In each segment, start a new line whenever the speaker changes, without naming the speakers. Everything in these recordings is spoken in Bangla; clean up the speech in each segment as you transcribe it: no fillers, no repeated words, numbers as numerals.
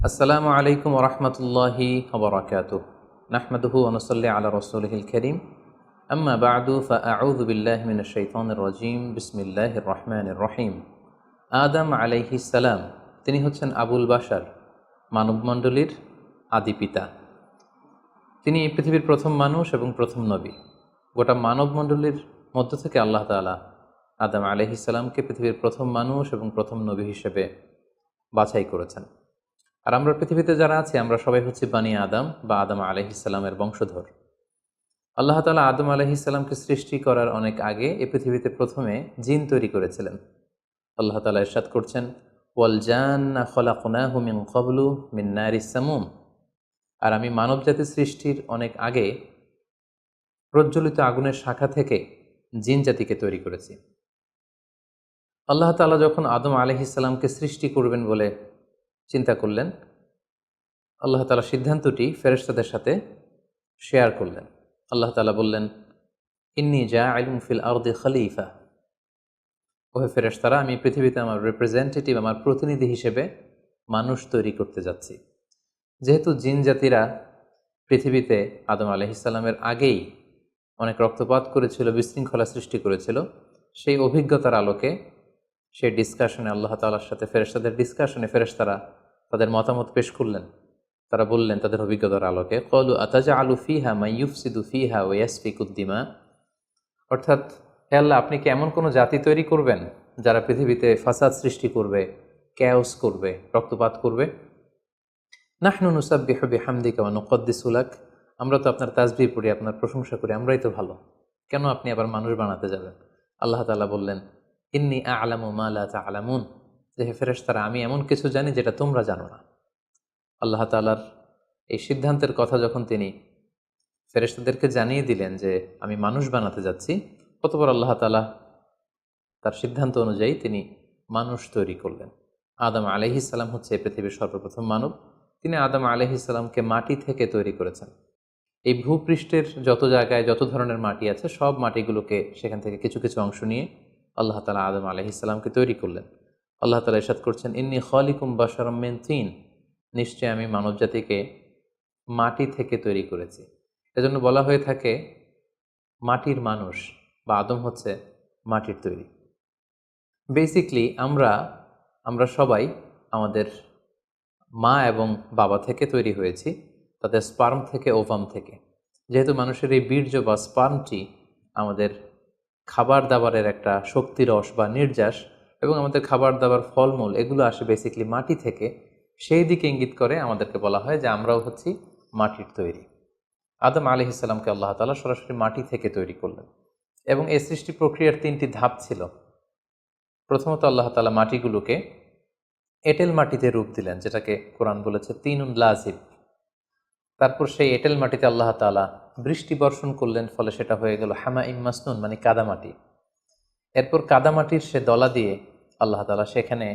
আসসালামু আলাইকুম ওরহমতুল্লাহি ওবরাকাতুহ। নাহমাদুহু ওয়া নুসাল্লি আলা রাসূলিহিল কারীম। আম্মা বা'দু ফাআউযু বিল্লাহি মিনাশ শাইতানির রাজীম। বিসমিল্লাহির রহমানির রহিম। আদম আলাইহিস সালাম তিনি হচ্ছেন আবুল বাশার, মানবমণ্ডলীর আদি পিতা। তিনি এই পৃথিবীর প্রথম মানুষ এবং প্রথম নবী। গোটা মানবমণ্ডলীর মধ্য থেকে আল্লাহ তাআলা আদম আলাইহিস সালামকে পৃথিবীর প্রথম মানুষ এবং প্রথম নবী হিসেবে বাছাই করেছেন। আর আমরা পৃথিবীতে যারা আছি আমরা সবাই হচ্ছি বানি আদম বা আদম আলাইহিসসালামের বংশধর। আল্লাহ তাআলা আদম আলাইহিসসালামকে সৃষ্টি করার অনেক আগে এই পৃথিবীতে প্রথমে জিন তৈরি করেছিলেন। আল্লাহ তাআলা ইরশাদ করছেন, ওয়াল জান্না খলাকনাহু মিন ক্বাবলু মিন নারিস সামুম। আর আমি মানবজাতি সৃষ্টির অনেক আগে প্রজ্বলিত আগুনের শাখা থেকে জিন জাতিকে তৈরি করেছি। আল্লাহ তাআলা যখন আদম আলাইহিসসালামকে সৃষ্টি করবেন বলে চিন্তা করলেন, আল্লাহ তাআলা সিদ্ধান্তটি ফেরেশতাদের সাথে শেয়ার করলেন। আল্লাহ তাআলা বললেন, ইন্নী জাআইলুন ফিল আরদি খলিফা। ওহে ফেরেশতারা, আমি পৃথিবীতে আমার রিপ্রেজেন্টেটিভ, আমার প্রতিনিধি হিসেবে মানুষ তৈরি করতে যাচ্ছি। যেহেতু জিন জাতিরা পৃথিবীতে আদম আলাইহিস সালামের আগেই অনেক রক্তপাত করেছিল, বিশৃঙ্খলা সৃষ্টি করেছিল, সেই অভিজ্ঞতার আলোকে সেই ডিসকাশনে আল্লাহ তাআলার সাথে ফেরেশতাদের ডিসকাশনে ফেরেশতারা তাদের মতামত পেশ করলেন। তারা বললেন তাদের অভিজ্ঞতার আলোকে, ক্বালু আতাজআলু ফিহা মান ইউফসিদু ফিহা ওয়া ইয়াসফিকুদ দিমা। অর্থাৎ, হে আল্লাহ, আপনি কি এমন কোনো জাতি তৈরি করবেন যারা পৃথিবীতে ফাসাদ সৃষ্টি করবে, ক্যাওস করবে, রক্তপাত করবে? নাহনু নুসাব্বিহু বিহামদিকা ওয়া নুকদ্দিসু লাক। আমরা তো আপনার তাসবিহ পড়ি, আপনার প্রশংসা করি, আমরাই তো ভালো, কেন আপনি আবার মানুষ বানাতে যাবেন? আল্লাহ তাআলা বললেন, ইন্নী আ'লামু মা লা তা'লামুন। যে হে ফেরেশতারা, আমি এমন কিছু জানি যেটা তোমরা জানো না। আল্লাহ তাআলার এই সিদ্ধান্তের কথা যখন তিনি ফেরেশতাদেরকে জানিয়ে দিলেন যে আমি মানুষ বানাতে যাচ্ছি, অতঃপর আল্লাহ তাআলা তার সিদ্ধান্ত অনুযায়ী তিনি মানুষ তৈরি করলেন। আদম আলাইহিস সালাম হচ্ছে এই পৃথিবীর সর্বপ্রথম মানব। তিনি আদম আলাইহিস সালামকে মাটি থেকে তৈরি করেছেন। এই ভূপৃষ্ঠের যত জায়গায় যত ধরনের মাটি আছে, সব মাটিগুলোকে সেখান থেকে কিছু কিছু অংশ নিয়ে আল্লাহ তাআলা আদম আলাইহিস সালামকে তৈরি করলেন। আল্লাহ তাআলা ইরশাদ করছেন, ইন্নী খালিকুম বাশারাম মিন তিন। নিশ্চয় আমি মানবজাতিকে মাটি থেকে তৈরি করেছি। এজন্য বলা হয়ে থাকে মাটির মানুষ, বা আদম হচ্ছে মাটির তৈরি। বেসিকলি আমরা সবাই আমাদের মা এবং বাবা থেকে তৈরি হয়েছি, তাদের স্পার্ম থেকে, ওভাম থেকে। যেহেতু মানুষের এই বীর্য বা স্পার্মটি আমাদের খাবার দাবারের একটা শক্তিরস বা নির্যাস, এবং আমাদের খাবার দাবার, ফলমূল, এগুলো আসে বেসিকলি মাটি থেকে, সেই দিকে ইঙ্গিত করে আমাদেরকে বলা হয় যে আমরাও হচ্ছি মাটির তৈরি। আদম আলাইহিস সালামকে আল্লাহ তাআলা সরাসরি মাটি থেকে তৈরি করলেন, এবং এই সৃষ্টি প্রক্রিয়ার তিনটি ধাপ ছিল। প্রথমত আল্লাহ তাআলা মাটিগুলোকে এঁটেল মাটিতে রূপ দিলেন, যেটাকে কোরআন বলেছে তিনুন লাজিব। তারপর সেই এঁটেল মাটিতে আল্লাহ তাআলা বৃষ্টি বর্ষণ করলেন, ফলে সেটা হয়ে গেল হামাইম মাসনুন, মানে কাদামাটি। এরপর কাদামাটির সে দলা দিয়ে আল্লাহ তাআলা সেখানে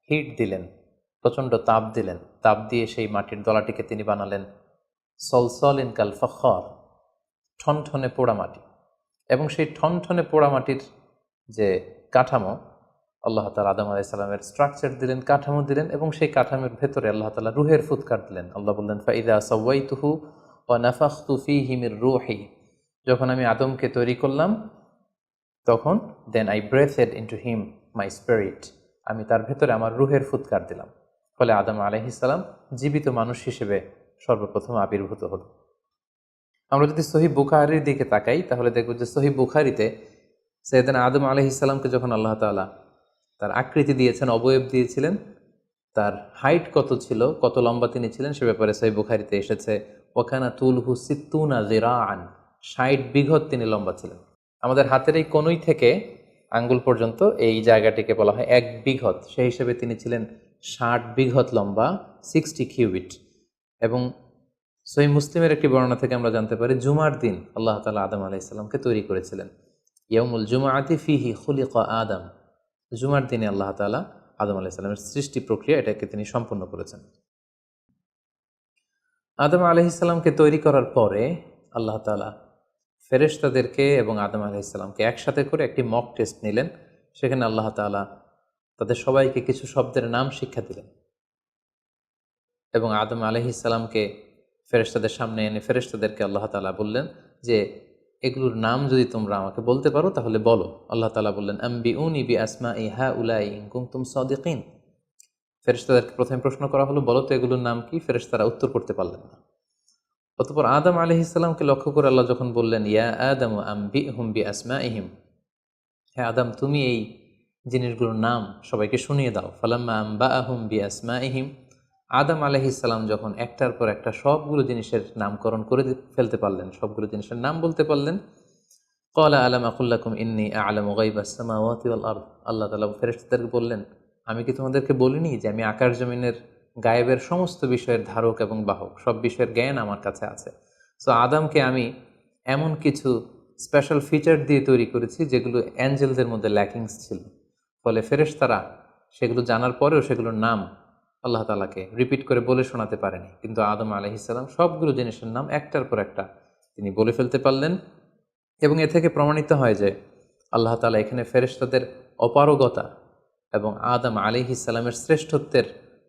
হিট দিলেন, প্রচণ্ড তাপ দিলেন। তাপ দিয়ে সেই মাটির দলাটিকে তিনি বানালেন সলসলিন কাল ফখর, ঠনঠনে পোড়ামাটি। এবং সেই ঠনঠনে পোড়ামাটির যে কাঠামো, আল্লাহ তাআলা আদম আলাইহিস সালামের স্ট্রাকচার দিলেন, কাঠামো দিলেন, এবং সেই কাঠামোর ভেতরে আল্লাহ তাআলা রুহের ফুৎকার দিলেন। আল্লাহ বললেন, ফাইদা সাওয়াইতুহু ওয়া নাফাখতু ফীহি মির রূহি। যখন আমি আদমকে তৈরি করলাম, তখন then I breathed into him my spirit. আমি তার ভেতরে আমার রুহের ফুৎকার দিলাম। ফলে আদম আলাইহিস সালাম জীবিত মানুষ হিসেবে সর্বপ্রথম আবির্ভূত হল। আমরা যদি সহিহ বুখারীর দিকে তাকাই, তাহলে দেখব যে সহিহ বুখারীতে সাইয়েদনা আদম আলাইহিস সালামকে যখন আল্লাহ তাআলা তার আকৃতি দিয়েছেন, অবয়ব দিয়েছিলেন, তার হাইট কত ছিল, কত লম্বা তিনি ছিলেন, সে ব্যাপারে সহিহ বুখারীতে এসেছে, ওয়াকানা তুলহু সিত্তুনা যিরাআন, 60 বিঘত তিনি লম্বা ছিলেন। আমাদের হাতের এই কনুই থেকে আঙ্গুল পর্যন্ত এই জায়গাটিকে বলা হয় 1 বিঘত। সেই হিসেবে তিনি ছিলেন 60 বিঘত লম্বা, 60 কিউবিট। এবং সহিহ মুসলিমের একটি বর্ণনা থেকে আমরা জানতে পারি, জুমার দিন আল্লাহ তাআলা আদম আলাইহিস সালামকে তৈরি করেছিলেন। ইয়াউমুল জুমআতি ফীহি খুলিকা আদম। জুমার দিনে আল্লাহ তাআলা আদম আলাইহিস সালামের সৃষ্টি প্রক্রিয়া এটাকে তিনি সম্পন্ন করেছেন। আদম আলাইহিস সালামকে তৈরি করার পরে আল্লাহ তাআলা ফেরেশতাদেরকে এবং আদম আলাইহিস সালামকে একসাথে করে একটি মক টেস্ট নিলেন। সেখানে আল্লাহ তাআলা তাদের সবাইকে কিছু শব্দের নাম শিক্ষা দিলেন, এবং আদম আলাইহিসসালামকে ফেরেশতাদের সামনে এনে ফেরেশতাদেরকে আল্লাহ তাআলা বললেন যে এগুলোর নাম যদি তোমরা আমাকে বলতে পারো তাহলে বলো। আল্লাহ তাআলা বললেন আম্বিউনি বিআসমাই হাউলাই ইন কুনতুম সাদিকিন। ফেরেশতাদেরকে প্রথমে প্রশ্ন করা হলো, বলো তো এগুলোর নাম কি? ফেরেশতারা উত্তর করতে পারলেন না। অতঃপর আদম আলাইহিসসালামকে লক্ষ্য করে আল্লাহ যখন বললেন ইয়া আদম আম্বিহুম বিআসমাইহিম, হ্যাঁ আদম তুমি এই জিনিসগুলোর নাম সবাইকে শুনিয়ে দাও। ফালাম্মা আম্বাআহুম বিআসমাইহিম, আদম আলাইহিসসালাম যখন একটার পর একটা সবগুলো জিনিসের নামকরণ করে ফেলতে পারলেন, সবগুলো জিনিসের নাম বলতে পারলেন, ক্বালা আলাম আকুল লাকুম ইন্নী আ'লামু গায়বাস সামাওয়াতি ওয়াল আরদ, আল্লাহ তাআলা ফেরেশতাদেরকে বললেন আমি কি তোমাদেরকে বলিনি যে আমি আকাশ জমিনের গায়েবের সমস্ত বিষয়ের ধারক এবং বাহক, সব বিষয়ের জ্ঞান আমার কাছে আছে। সো আদমকে আমি এমন কিছু স্পেশাল ফিচার দিয়ে তৈরি করেছি যেগুলো অ্যাঞ্জেলদের মধ্যে ল্যাকিংস ছিল, ফলে ফেরেশতারা সেগুলো জানার পরেও সেগুলোর নাম আল্লাহ তাআলাকে রিপিট করে বলে শোনাতে পারেনি। কিন্তু আদম আলাইহিসসালাম সবগুলো জিনিসের নাম একটার পর একটা তিনি বলে ফেলতে পারলেন। এবং এ থেকে প্রমাণিত হয় যে আল্লাহ তাআলা এখানে ফেরেশতাদের অপারগতা এবং আদম আলাইহিসসালামের শ্রেষ্ঠত্বের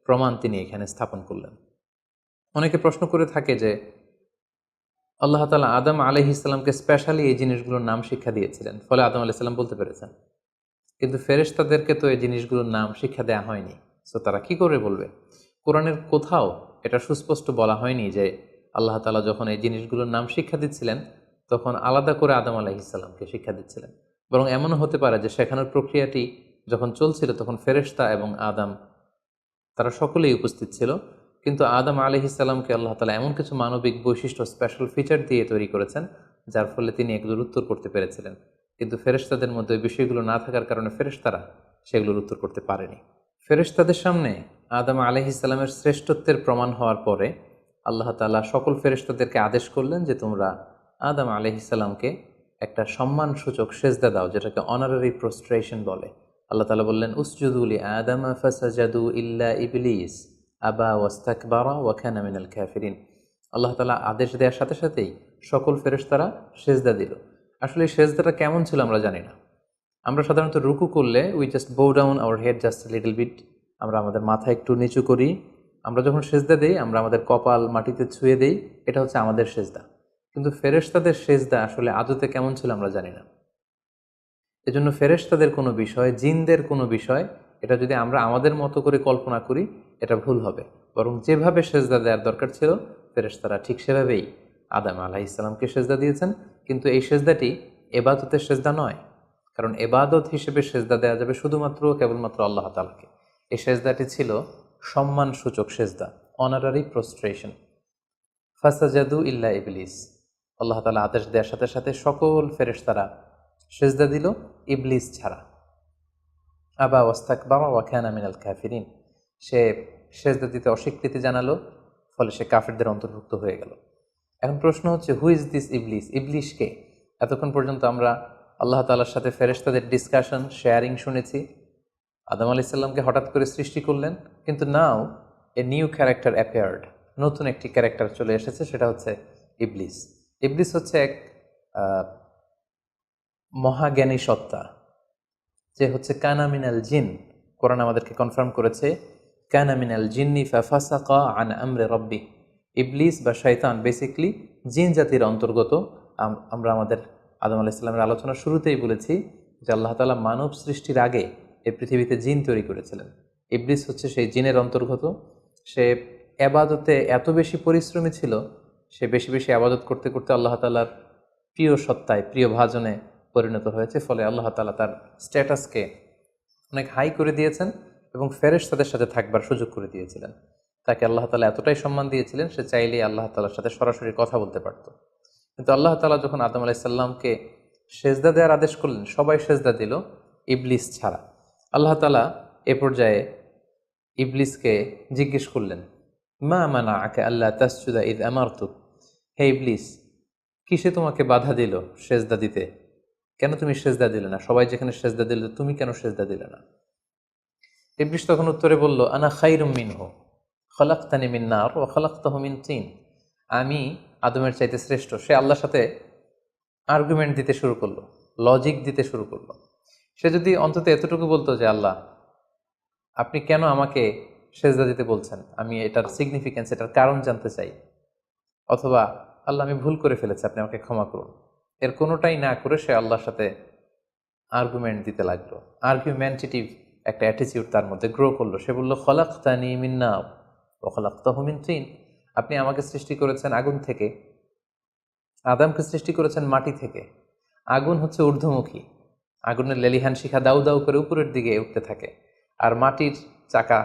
প্রমাণ তিনি এখানে স্থাপন করলেন। অনেকে প্রশ্ন করে থাকে যে আল্লাহ তাআলা আদম আলাইহিসসালামকে স্পেশালি এই জিনিসগুলোর নাম শিক্ষা দিয়েছিলেন, ফলে আদম আলাইহিস সালাম বলতে পেরেছেন, কিন্তু ফেরেশতাদেরকে তো এই জিনিসগুলোর নাম শিক্ষা দেওয়া হয়নি। সো তারা কি করে বলবে? কোরআনের কোথাও এটা সুস্পষ্ট বলা হয়নি যে আল্লাহ তাআলা যখন এই জিনিসগুলোর নাম শিক্ষা দিচ্ছিলেন তখন আলাদা করে আদম আলাইহিসসালামকে শিক্ষা দিচ্ছিলেন। বরং এমনও হতে পারে যে শেখানোর প্রক্রিয়াটি যখন চলছিল তখন ফেরেশতা এবং আদম তারা সকলেই উপস্থিত ছিল, কিন্তু আদম আলাইহিসসালামকে আল্লাহ তাআলা এমন কিছু মানবিক বৈশিষ্ট্য স্পেশাল ফিচার দিয়ে তৈরি করেছেন যার ফলে তিনি এগুলোর উত্তর করতে পেরেছিলেন। কিন্তু ফেরেশতাদের মধ্যে ওই বিষয়গুলো না থাকার কারণে ফেরেশতারা সেগুলোর উত্তর করতে পারেনি। ফেরেশতাদের সামনে আদম আলাইহিসসালামের শ্রেষ্ঠত্বের প্রমাণ হওয়ার পরে আল্লাহ তাআলা সকল ফেরেশতাদেরকে আদেশ করলেন যে তোমরা আদম আলাইহিসসালামকে একটা সম্মানসূচক সেজদা দাও, যেটাকে অনারারি প্রোস্ট্রেশন বলে। আল্লাহ তাআলা বললেন উসজুদু লি আদম ফাসাজাদু ইল্লা ইবলিস আবা ওয়াস্তাকবারা ওয়া কানা মিনাল কাফিরিন। আল্লাহ তাআলা আদেশ দেওয়ার সাথে সাথেই সকল ফেরেশতারা সেজদা দিল। আসলে এই সেজদাটা কেমন ছিল আমরা জানি না। আমরা সাধারণত রুকু করলে we just bow down our head just little bit, আমরা আমাদের মাথা একটু নিচু করি। আমরা যখন সেজদা দেই আমরা আমাদের কপাল মাটিতে ছুঁয়ে দেই, এটা হচ্ছে আমাদের সেজদা। কিন্তু ফেরেশতাদের সেজদা আসলে আদতে কেমন ছিল আমরা জানি না। এজন্য ফেরেশতাদের কোনো বিষয়, জিনদের কোনো বিষয়, এটা যদি আমরা আমাদের মতো করে কল্পনা করি এটা ভুল হবে। বরং যেভাবে সেজদা দেওয়ার দরকার ছিল ফেরেশতারা ঠিক সেভাবেই আদম আলাইহিসসালামকে সেজদা দিয়েছেন। কিন্তু এই সেজদাটি এবাদতের সেজদা নয়, কারণ এবাদত হিসেবে সেজদা দেওয়া যাবে শুধুমাত্র কেবলমাত্র আল্লাহ তাআলাকে। এই সেজদাটি ছিল সম্মানসূচক সেজদা, অনারারি প্রোস্ট্রেশন। ফাসাজাদু ইল্লা ইবলিস, আল্লাহ তাআলা আদেশ দেওয়ার সাথে সাথে সকল ফেরেশতারা সেজদা দিল, ইবলিস ছাড়া। আবা ওয়াস্তাকবারা ওয়া কানা মিনাল কাফিরিন, সে সেজদা দিতে অস্বীকৃতি জানালো, ফলে সে কাফিরদের অন্তর্ভুক্ত হয়ে গেল। এখন প্রশ্ন হচ্ছে হু ইজ দিস ইবলিস? ইবলিস কে? এতক্ষণ পর্যন্ত আমরা আল্লাহ তাআলার সাথে ফেরেশতাদের ডিসকাশন, শেয়ারিং শুনেছি। আদম আলাইহিস সালামকে হঠাৎ করে সৃষ্টি করলেন, কিন্তু নাও এ নিউ ক্যারেক্টার অ্যাপিয়ার্ড, নতুন একটি ক্যারেক্টার চলে এসেছে, সেটা হচ্ছে ইবলিস। ইবলিস হচ্ছে এক মহাজ্ঞানী সত্তা, যে হচ্ছে কানা মিনাল জিন। কোরআন আমাদেরকে কনফার্ম করেছে কানা মিনাল জিন্নি ফাফাসাকা আন আমরি রাব্বি। ইবলিস বা শয়তান বেসিকলি জিন জাতির অন্তর্গত। আমরা আমাদের আদম আলাইহিস সালামের আলোচনার শুরুতেই বলেছি যে আল্লাহ তাআলা মানব সৃষ্টির আগে এই পৃথিবীতে জিন তৈরি করেছিলেন। ইবলিস হচ্ছে সেই জিনের অন্তর্গত। সে এবাদতে এত বেশি পরিশ্রমী ছিল, সে বেশি বেশি আবাদত করতে করতে আল্লাহ তাআলার প্রিয় সত্তায়, প্রিয় ভাজনে পরিণত হয়েছে। ফলে আল্লাহ তাআলা তার স্ট্যাটাসকে অনেক হাই করে দিয়েছেন এবং ফেরেশতাদের সাথে থাকবার সুযোগ করে দিয়েছিলেন। তাকে আল্লাহ তাআলা এতটাই সম্মান দিয়েছিলেন, সে চাইলেই আল্লাহ তাআলার সাথে সরাসরি কথা বলতে পারত। কিন্তু আল্লাহ তাআলা যখন আদম আলাইহিস সালামকে সেজদা দেওয়ার আদেশ করলেন, সবাই সেজদা দিল, ইবলিস ছাড়া। আল্লাহ তাআলা এ পর্যায়ে ইবলিসকে জিজ্ঞেস করলেন মা মানাআকা আল্লা তাসজুদা ইয আমারতুক, হে ইবলিস, কিসে তোমাকে বাধা দিল সেজদা দিতে? কেন তুমি সেজদা দিলে না? সবাই যেখানে সেজদা দিল তুমি কেন সেজদা দিলে না? ইবলিস তখন উত্তরে বলল আনা খায়রুম মিনহু খলাকতানি মিন নার ওয়া খলাকতাহু মিন তিন। আমি আদমের চাইতে শ্রেষ্ঠ। সে আল্লাহর সাথে আর্গুমেন্ট দিতে শুরু করলো, লজিক দিতে শুরু করলো। সে যদি অন্তত এতটুকু বলতো যে আল্লাহ আপনি কেন আমাকে সেজদা দিতে বলছেন, আমি এটার সিগনিফিকেন্স, এটার কারণ জানতে চাই, অথবা আল্লাহ আমি ভুল করে ফেলেছি, আপনি আমাকে ক্ষমা করুন, এর কোনোটাই না করে সে আল্লাহর সাথে আর্গুমেন্ট দিতে লাগলো। আর্গুমেন্টেটিভ একটা অ্যাটিটিউড তার মধ্যে গ্রো করলো। সে বলল, খলাকতানি মিন নার ওয়া খলাকতাহু মিন তিন, আপনি আমাকে সৃষ্টি করেছেন আগুন থেকে, আদমকে সৃষ্টি করেছেন মাটি থেকে। আগুন হচ্ছে ঊর্ধ্বমুখী, আগুনের লেলিহান শিখা দাউ দাউ করে উপরের দিকে উঠতে থাকে, আর মাটির চাকা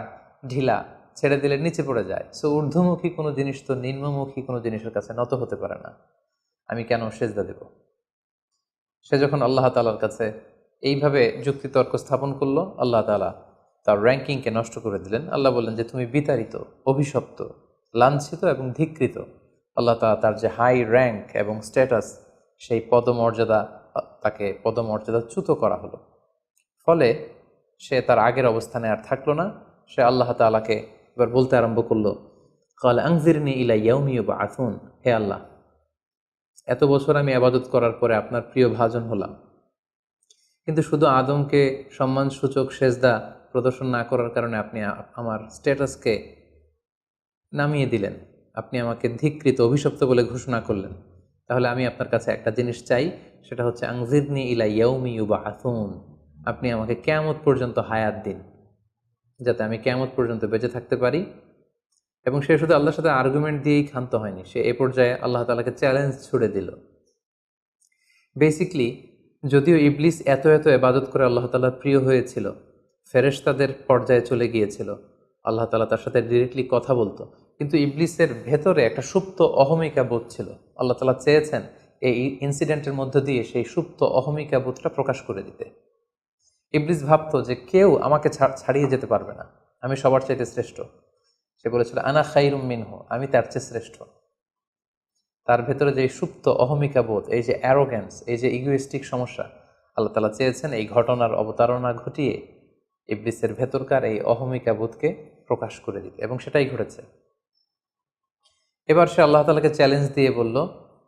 ঢিলা, ছেড়ে দিলে নিচে পড়ে যায়। সো ঊর্ধ্বমুখী কোনো জিনিস তো নিম্নমুখী কোনো জিনিসের কাছে নত হতে পারে না, আমি কেন সেজদা দেব? সে যখন আল্লাহ তাআলার কাছে এইভাবে যুক্তিতর্ক স্থাপন করলো, আল্লাহ তাআলা তার র্যাঙ্কিংকে নষ্ট করে দিলেন। আল্লাহ বললেন যে তুমি বিতাড়িত, অভিশপ্ত, লাঞ্ছিত এবং ধিক্কৃত। আল্লাহ তাআলা তার যে হাই র্যাঙ্ক এবং স্ট্যাটাস, সেই পদমর্যাদা, তাকে পদমর্যাদাচ্যুত করা হলো। ফলে সে তার আগের অবস্থানে আর থাকলো না। সে আল্লাহ তাআলাকে এবার বলতে আরম্ভ করলো, ক্বাল আনজিরনি ইলা ইয়াউমি ইউবআসুন, হে আল্লাহ, এত বছর আমি ইবাদত করার পরে আপনার প্রিয় ভাজন হলাম, কিন্তু শুধু আদমকে সম্মানসূচক সেজদা প্রদর্শন না করার কারণে আপনি আমার স্ট্যাটাসকে নামিয়ে দিলেন, আপনি আমাকে ধিক্কৃত, অভিশপ্ত বলে ঘোষণা করলেন। তাহলে আমি আপনার কাছে একটা জিনিস চাই, সেটা হচ্ছে আনজিরনি ইলা ইয়াউমি ইউবআসুন, আপনি আমাকে কিয়ামত পর্যন্ত হায়াত দিন, যাতে আমি কিয়ামত পর্যন্ত বেঁচে থাকতে পারি। এবং সে শুধু আল্লাহর সাথে আর্গুমেন্ট দিয়েই ক্ষান্ত হয়নি, সে এ পর্যায়ে আল্লাহ তাআলাকে চ্যালেঞ্জ ছুড়ে দিল। বেসিকলি, যদিও ইবলিস এত এত ইবাদত করে আল্লাহ তাআলার প্রিয় হয়েছিল, ফেরেশতাদের পর্যায়ে চলে গিয়েছিল, আল্লাহ তাআলা তার সাথে ডিরেক্টলি কথা বলতো, কিন্তু ইবলিসের ভেতরে একটা সুপ্ত অহমিকা বোধ ছিল। আল্লাহ তাআলা চেয়েছেন এই ইনসিডেন্টের মধ্য দিয়ে সেই সুপ্ত অহমিকা বোধটা প্রকাশ করে দিতে। ইবলিস ভাবতো যে কেউ আমাকে ছাড়িয়ে যেতে পারবে না, আমি সবার চাইতে শ্রেষ্ঠ। সে বলেছিল, আনা খাইরুম মিনহু, আমি তার চেয়ে শ্রেষ্ঠ। তার ভেতরে যে সুপ্ত অহমিকা বোধ, এই যে অ্যারোগ্যান্স, এই যে ইগোইস্টিক সমস্যা, আল্লাহ তাআলা চেয়েছেন এই ঘটনার অবতারণা ঘটিয়ে ইবলিসের ভেতরকার এই অহমিকা বোধকে প্রকাশ করে দিতে, এবং সেটাই ঘটেছে। এবার সে আল্লাহ তাআলাকে চ্যালেঞ্জ দিয়ে বলল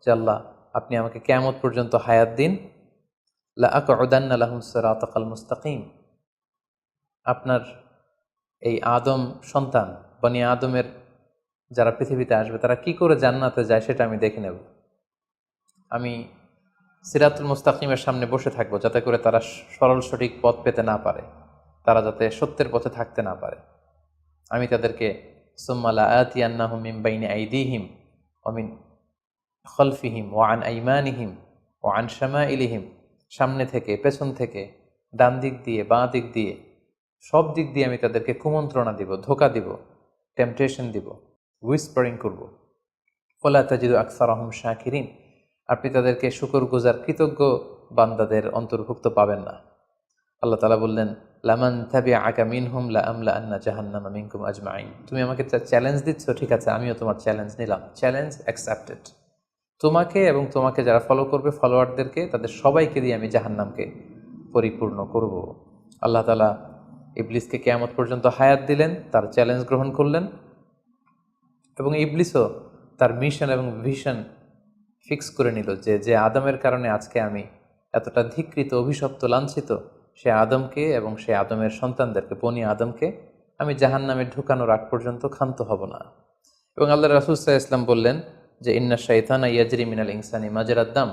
যে, আল্লাহ, আপনি আমাকে কিয়ামত পর্যন্ত হায়াত দিন, লা আকউদান্না লাহুম সিরাতাকাল মুস্তাকিম, আপনার এই আদম সন্তান, বনি আদমের যারা পৃথিবীতে আসবে, তারা কি করে জান্নাতে যায় সেটা আমি দেখে নেব। আমি সিরাতুল মুস্তাকিমের সামনে বসে থাকবো, যাতে করে তারা সরল সঠিক পথ পেতে না পারে, তারা যাতে সত্যের পথে থাকতে না পারে। আমি তাদেরকে সুম্মা লাআতিয়ান্নাহুম মিন বাইনি আইদিহিম ওয়া মিন খালফিহিম ওয়া আন আইমানিহিম ওয়া আন শামাইলিহিম, সামনে থেকে, পেছন থেকে, ডান দিক দিয়ে, বাঁ দিক দিয়ে, সব দিক দিয়ে আমি তাদেরকে কুমন্ত্রণা দিব, ধোঁকা দিব, টেম্পটেশন দিব, হুইসপারিং করব। ওয়ালা তাজিদু আকসারাহুম শাকিরিন, আপনি তাদেরকে শুকরগুজার কৃতজ্ঞ বান্দাদের অন্তর্ভুক্ত পাবেন না। আল্লাহ তাআলা বললেন, লামান তাবিআকা মিনহুম লাআমলাআন্না জাহান্নামা মিনকুম আজমাইন, তুমি আমাকে চ্যালেঞ্জ দিচ্ছ, ঠিক আছে, আমিও তোমার চ্যালেঞ্জ নিলাম, চ্যালেঞ্জ অ্যাকসেপ্টেড। তোমাকে এবং তোমাকে যারা ফলো করবে, ফলোয়ারদেরকে, তাদের সবাইকে দিয়ে আমি জাহান্নামকে পরিপূর্ণ করব। আল্লাহ তাআলা ইবলিসকে কিয়ামত পর্যন্ত হায়াত দিলেন, তার চ্যালেঞ্জ গ্রহণ করলেন, এবং ইবলিসও তার মিশন এবং ভিশন ফিক্স করে নিল যে যে আদমের কারণে আজকে আমি এতটা ধিক্কৃত, অভিশপ্ত, লাঞ্ছিত, সে আদমকে এবং সে আদমের সন্তানদেরকে, বনি আদমকে আমি জাহান্নামে ঢুকানোর আগ পর্যন্ত ক্ষান্ত হব না। এবং আল্লাহ রাসূল সাল্লাল্লাহু আলাইহি ওয়াসাল্লাম বললেন যে, ইন্না শাইতানা ইয়াজরি মিনাল ইনসানি মাজরাদ দাম,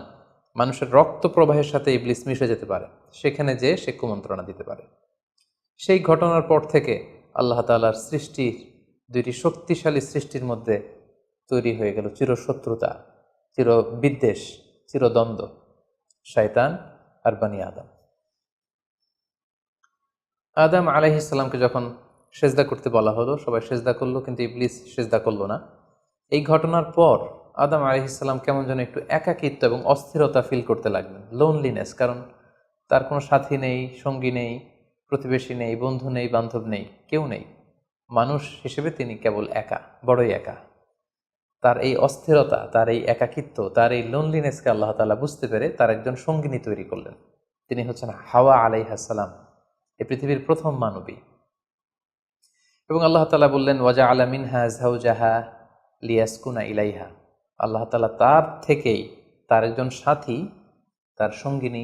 মানুষের রক্ত প্রবাহের সাথে ইবলিস মিশে যেতে পারে, সেখানে যে সে কুমন্ত্রণা দিতে পারে। সেই ঘটনার পর থেকে আল্লাহ তাআলার সৃষ্টির, দুইটি শক্তিশালী সৃষ্টির মধ্যে তৈরি হয়ে গেল চিরশত্রুতা, চিরবিদ্বেষ, চিরদ্বন্দ্ব, শয়তান আর বনি আদম। আদম আলাইহিস সালামকে যখন সেজদা করতে বলা হলো, সবাই সেজদা করলো, কিন্তু ইবলিস সেজদা করলো না। এই ঘটনার পর আদম আলাইহিস সালাম কেমন যেন একটু একাকিত্ব এবং অস্থিরতা ফিল করতে লাগলেন, লোনলিনেস, কারণ তার কোনো সাথী নেই, সঙ্গী নেই, প্রতিবেশী নেই, বন্ধু নেই, বান্ধব নেই, কেউ নেই। মানুষ হিসেবে তিনি কেবল একা, বড়ই একা। তার এই অস্থিরতা, তার এই একাকিত্ব, তার এই লোনলিনেসকে আল্লাহ তাআলা বুঝতে পেরে তার একজন সঙ্গিনী তৈরি করলেন। তিনি হচ্ছেন হাওয়া আলাইহিস সালাম, এই পৃথিবীর প্রথম মানবী। এবং আল্লাহ তাআলা বললেন, ওয়াজআলা মিনহা যাওজাহা লিয়াসকুনা ইলাইহা, আল্লাহ তাআলা তার থেকেই তার একজন সাথী, তার সঙ্গিনী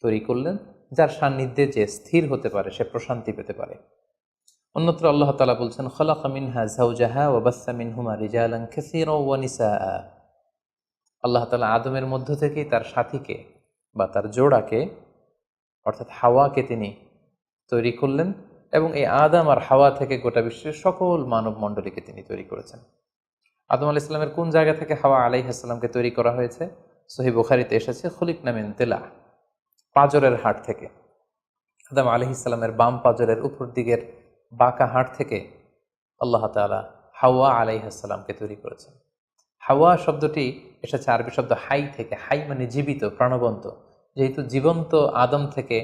তৈরি করলেন, যার সান্নিধ্যে যে স্থির হতে পারে, সে প্রশান্তি পেতে পারে। অন্যত্র আল্লাহ তাআলা বলছেন, খালাকা মিনহা যাওজাহা ওয়া বাসসা মিনহুমা রিজালান কাসীরাও ওয়া নিসাআ। আল্লাহ তাআলা আদমের মধ্য থেকেই তার সাথীকে বা তার জোড়াকে অর্থাৎ হাওয়াকে তিনি তৈরি করলেন, এবং এই আদম আর হাওয়া থেকে গোটা বিশ্বের সকল মানব মণ্ডলীকে তিনি তৈরি করেছেন। আদম আলাইহিস সালামের কোন জায়গা থেকে হাওয়া আলাইহিস সালামকে তৈরি করা হয়েছে? সহিহ বুখারীতে এসেছে, খুলিকনা মিন তিলা, পাঁজরের হাড় থেকে। আদম আলাইহিস সালামের বাম পাঁজরের উপর দিকের বাঁকা হাড় থেকে আল্লাহ তাআলা হাওয়া আলাইহিস সালামকে তৈরি করেছেন। হাওয়া শব্দটি এসেছে আরবি শব্দ হাই থেকে। হাই মানে জীবিত, প্রাণবন্ত। যেহেতু জীবন্ত আদম থেকে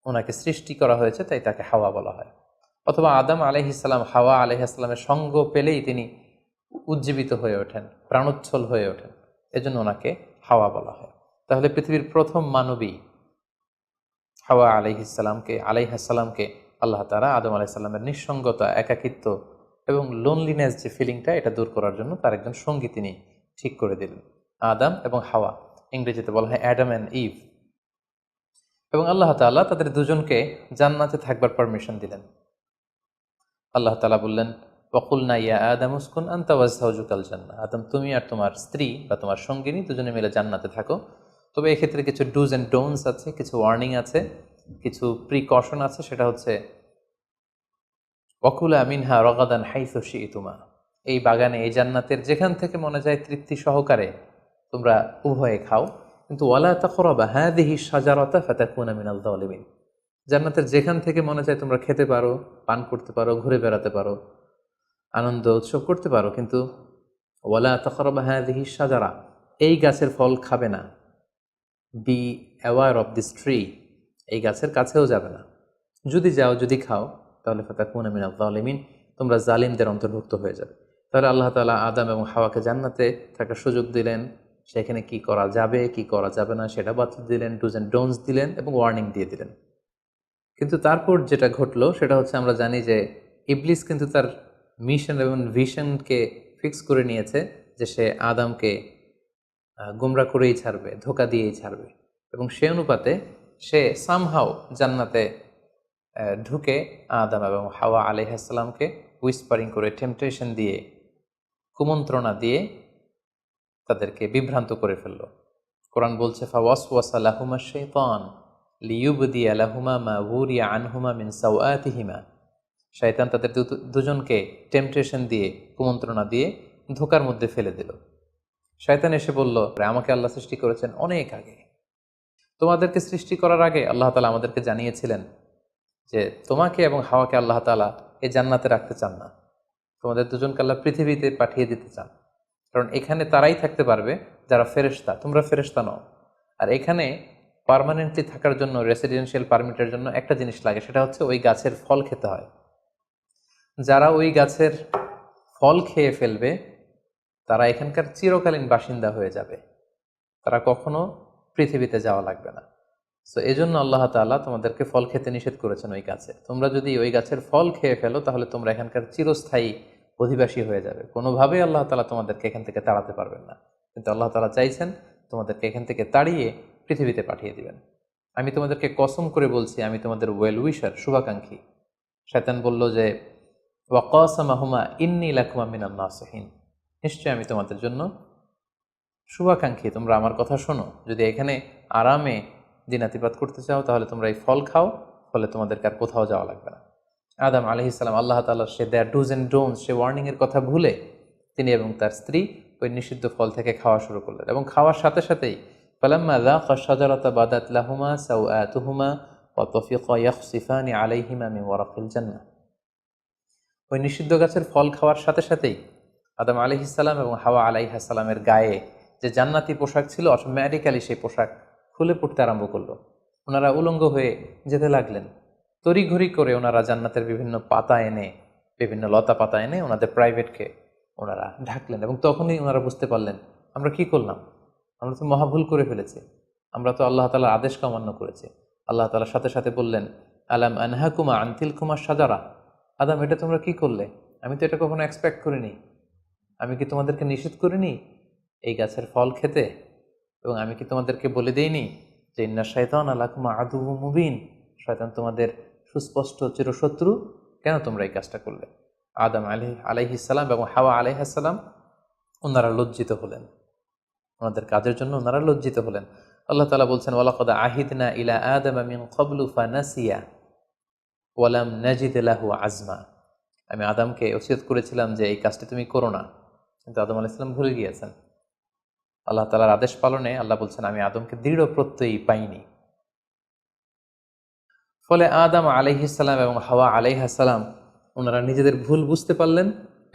ওনাকে সৃষ্টি করা হয়েছে, তাই তাকে হাওয়া বলা হয়। অথবা আদম আলাইহিস সালাম হাওয়া আলাইহিস সালামের সঙ্গ পেলেই তিনি উজ্জীবিত হয়ে ওঠেন, প্রাণোচ্ছল হয়ে ওঠেন, এজন্য ওনাকে হাওয়া বলা হয়। তাহলে পৃথিবীর প্রথম মানবী হাওয়া আলাইহিস সালামকে আল্লাহ তাআলা আদম আলাইহিস সালামের নিঃসঙ্গতা, একাকিত্ব এবং লোনলিনেস যে ফিলিংটা, এটা দূর করার জন্য তার একজন সঙ্গী তিনি ঠিক করে দিলেন, আদম এবং হাওয়া। ইংরেজিতে বলা হয় অ্যাডাম অ্যান্ড ইভ। এবং আল্লাহ তাআলা তাদের দুজনকে জান্নাতে থাকবার পারমিশন দিলেন। আল্লাহ তাআলা বললেন, ওয়াকুলনা ইয়া আদম উসকুন আনতা ওয়া যাওজুকাল জান্নাহ। আদম, তুমি আর তোমার স্ত্রী বা তোমার সঙ্গিনী দুজনে মিলে জান্নাতে থাকো। তবে এক্ষেত্রে কিছু ডুজ অ্যান্ড ডোন্টস আছে, কিছু ওয়ার্নিং আছে, কিছু প্রিকশন আছে। সেটা হচ্ছে, ওয়াকুলা মিনহা রগাদান হাইসু শি'তুমা। এই বাগানে, এই জান্নাতের যেখান থেকে মনে যায় তৃপ্তি সহকারে তোমরা উভয়ে খাও, কিন্তু ওয়ালা তাকরাবা হাযিহি শাজারাতা ফাতাকুনা মিনাল যালিমিন। জান্নাতের যেখান থেকে মনে চায় তোমরা খেতে পারো, পান করতে পারো, ঘুরে বেড়াতে পারো, আনন্দ উৎসব করতে পারো, কিন্তু ওয়ালা তাকরাবা হাযিহি শাজারা, এই গাছের ফল খাবে না। Be aware of this tree, এই গাছের কাছেও যাবে না। যদি যাও, যদি খাও, তাহলে ফাতাকুনা মিনাল যালিমিন, তোমরা জালিমদের অন্তর্ভুক্ত হয়ে যাবে। তাহলে আল্লাহ তাআলা আদম এবং হাওয়াকে জান্নাতে থাকার সুযোগ দিলেন। সেখানে কি করা যাবে, কি করা যাবে না সেটা বাতলে দিলেন, ডুজ অ্যান্ড ডোন্টস দিলেন এবং ওয়ার্নিং দিয়ে দিলেন। কিন্তু তারপর যেটা ঘটলো সেটা হচ্ছে, আমরা জানি যে ইবলিস কিন্তু তার মিশন এবং ভিশনকে ফিক্স করে নিয়েছে যে সে আদমকে গোমরা করেই ছাড়বে, ধোঁকা দিয়েই ছাড়বে। এবং সে অনুপাতে সে সামহাও জান্নাতে ঢুকে আদম এবং হাওয়া আলাইহিস সালামকে উইসপারিং করে, টেম্পটেশন দিয়ে, কুমন্ত্রণা দিয়ে তাদেরকে বিভ্রান্ত করে ফেলল। কোরআন বলছে, ফাওয়াসওয়াসা লাহুমা শাইতান লিইউবদিয়া লাহুমা মা উরিয়া আনহুমা মিন সাওআতিহিমা। শয়তান তাদের দুজনকে টেম্পটেশন দিয়ে, কুমন্ত্রণা দিয়ে ধোঁকার মধ্যে ফেলে দিল। শয়তান এসে বলল, আমাকে আল্লাহ সৃষ্টি করেছেন অনেক আগে, তোমাদেরকে সৃষ্টি করার আগে আল্লাহ তাআলা আমাদেরকে জানিয়েছিলেন যে তোমাকে এবং হাওয়াকে আল্লাহ তাআলা এই জান্নাতে রাখতে চান না, তোমাদের দুজনকে আল্লাহ পৃথিবীতে পাঠিয়ে দিতে চান। কারণ এখানে তারাই থাকতে পারবে যারা ফেরেশতা, তোমরা ফেরেশতা নও। আর এখানে পার্মানেন্টলি থাকার জন্য, রেসিডেন্সিয়াল পারমিটের জন্য একটা জিনিস লাগে, সেটা হচ্ছে ওই গাছের ফল খেতে হয়। যারা ওই গাছের ফল খেয়ে ফেলবে তারা এখানকার চিরকালীন বাসিন্দা হয়ে যাবে, তারা কখনো পৃথিবীতে যাওয়া লাগবে না। সো এজন্য আল্লাহ তাআলা তোমাদেরকে ফল খেতে নিষেধ করেছেন ওই গাছে। তোমরা যদি ওই গাছের ফল খেয়ে ফেলো তাহলে তোমরা এখানকার চিরস্থায়ী অধিবাসী হয়ে যাবে। কোনোভাবেই আল্লাহ তাআলা তোমাদেরকে এখান থেকে তাড়াতে পারবেন না। কিন্তু আল্লাহ তাআলা চাইছেন তোমাদেরকে এখান থেকে তাড়িয়ে পৃথিবীতে পাঠিয়ে দিবেন। আমি তোমাদেরকে কসম করে বলছি, আমি তোমাদের ওয়েল উইশার, শুভাকাঙ্ক্ষী। শয়তান বলল যে, ওয়াকাসামাহুমা ইন্নী লাকুমা মিনান নাসিহিন, নিশ্চয় আমি তোমাদের জন্য শুভাকাঙ্ক্ষী, তোমরা আমার কথা শোনো। যদি এখানে আরামে দিনাতিপাত করতে চাও তাহলে তোমরা এই ফল খাও, ফলে তোমাদেরকে আর কোথাও যাওয়া লাগবে না। আদম আলাইহিস সালাম আল্লাহ তাআলা সে দেয়ার ডুজ অ্যান্ড ডোন্টস, সে ওয়ার্নিংয়ের কথা ভুলে তিনি এবং তার স্ত্রী ওই নিষিদ্ধ ফল থেকে খাওয়া শুরু করলেন। এবং খাওয়ার সাথে সাথেই ফালাম্মা যাকা শাজারাতা বাদাত লাহুমা সাওআতুহুমা ওয়া তাফিকা ইয়াখসিফানি আলাইহিমা মিন ওয়ারাকিল জান্নাহ। ওই নিষিদ্ধ গাছের ফল খাওয়ার সাথে সাথেই আদম আলাইহিস সালাম এবং হাওয়া আলাইহিস সালামের গায়ে যে জান্নাতি পোশাক ছিল, অটোমেটিক্যালি সেই পোশাক খুলে পড়তে আরম্ভ করলো। ওনারা উলঙ্গ হয়ে যেতে লাগলেন। তড়িঘড়ি করে ওনারা জান্নাতের বিভিন্ন পাতা এনে, বিভিন্ন লতা পাতা এনে ওনাদের প্রাইভেটকে ওনারা ঢাকলেন। এবং তখনই ওনারা বুঝতে পারলেন, আমরা কি করলাম, আমরা তো মহাভুল করে ফেলেছি, আমরা তো আল্লাহ তাআলার আদেশকে অমান্য করেছি। আল্লাহ তাআলার সাথে সাথে বললেন, আলাম আনহাকুমা আন তিলকুমা শাজারা, আদম এটা তোমরা কি করলে, আমি তো এটা কখনো এক্সপেক্ট করিনি, আমি কি তোমাদেরকে নিষেধ করিনি এই গাছের ফল খেতে? এবং আমি কি তোমাদেরকে বলে দেইনি যে ইন্না শাইতানা লাকুম আদুউম মুবিন, শয়তান তোমাদের সুস্পষ্ট চিরশত্রু? কেন তোমরা এই কাজটা করলে? আদম আলাইহিসসালাম এবং হাওয়া আলাইহিসসালাম ওনারা লজ্জিত হলেন, ওনাদের কাজের জন্য ওনারা লজ্জিত হলেন। আল্লাহ তাআলা বলছেন, ওয়ালাকাদ আহিদনা ইলা আদামা মিন ক্বাবলু ফানাসিয়া ওয়ালাম নাজিদ লাহু আজমা। আমি আদমকে ওসিয়ত করেছিলাম যে এই কাজটি তুমি করো না, কিন্তু আদম আলাইহিস সালাম ভুলে গিয়েছেন। আল্লাহ তাআলার আদেশ পালনে আল্লাহ বলছেন, আমি আদমকে দৃঢ় প্রত্যয়ী পাইনি। ফলে আদম আলাইহিস সালাম এবং হাওয়া আলাইহিস সালাম ওনারা নিজেদের ভুল বুঝতে পারলেন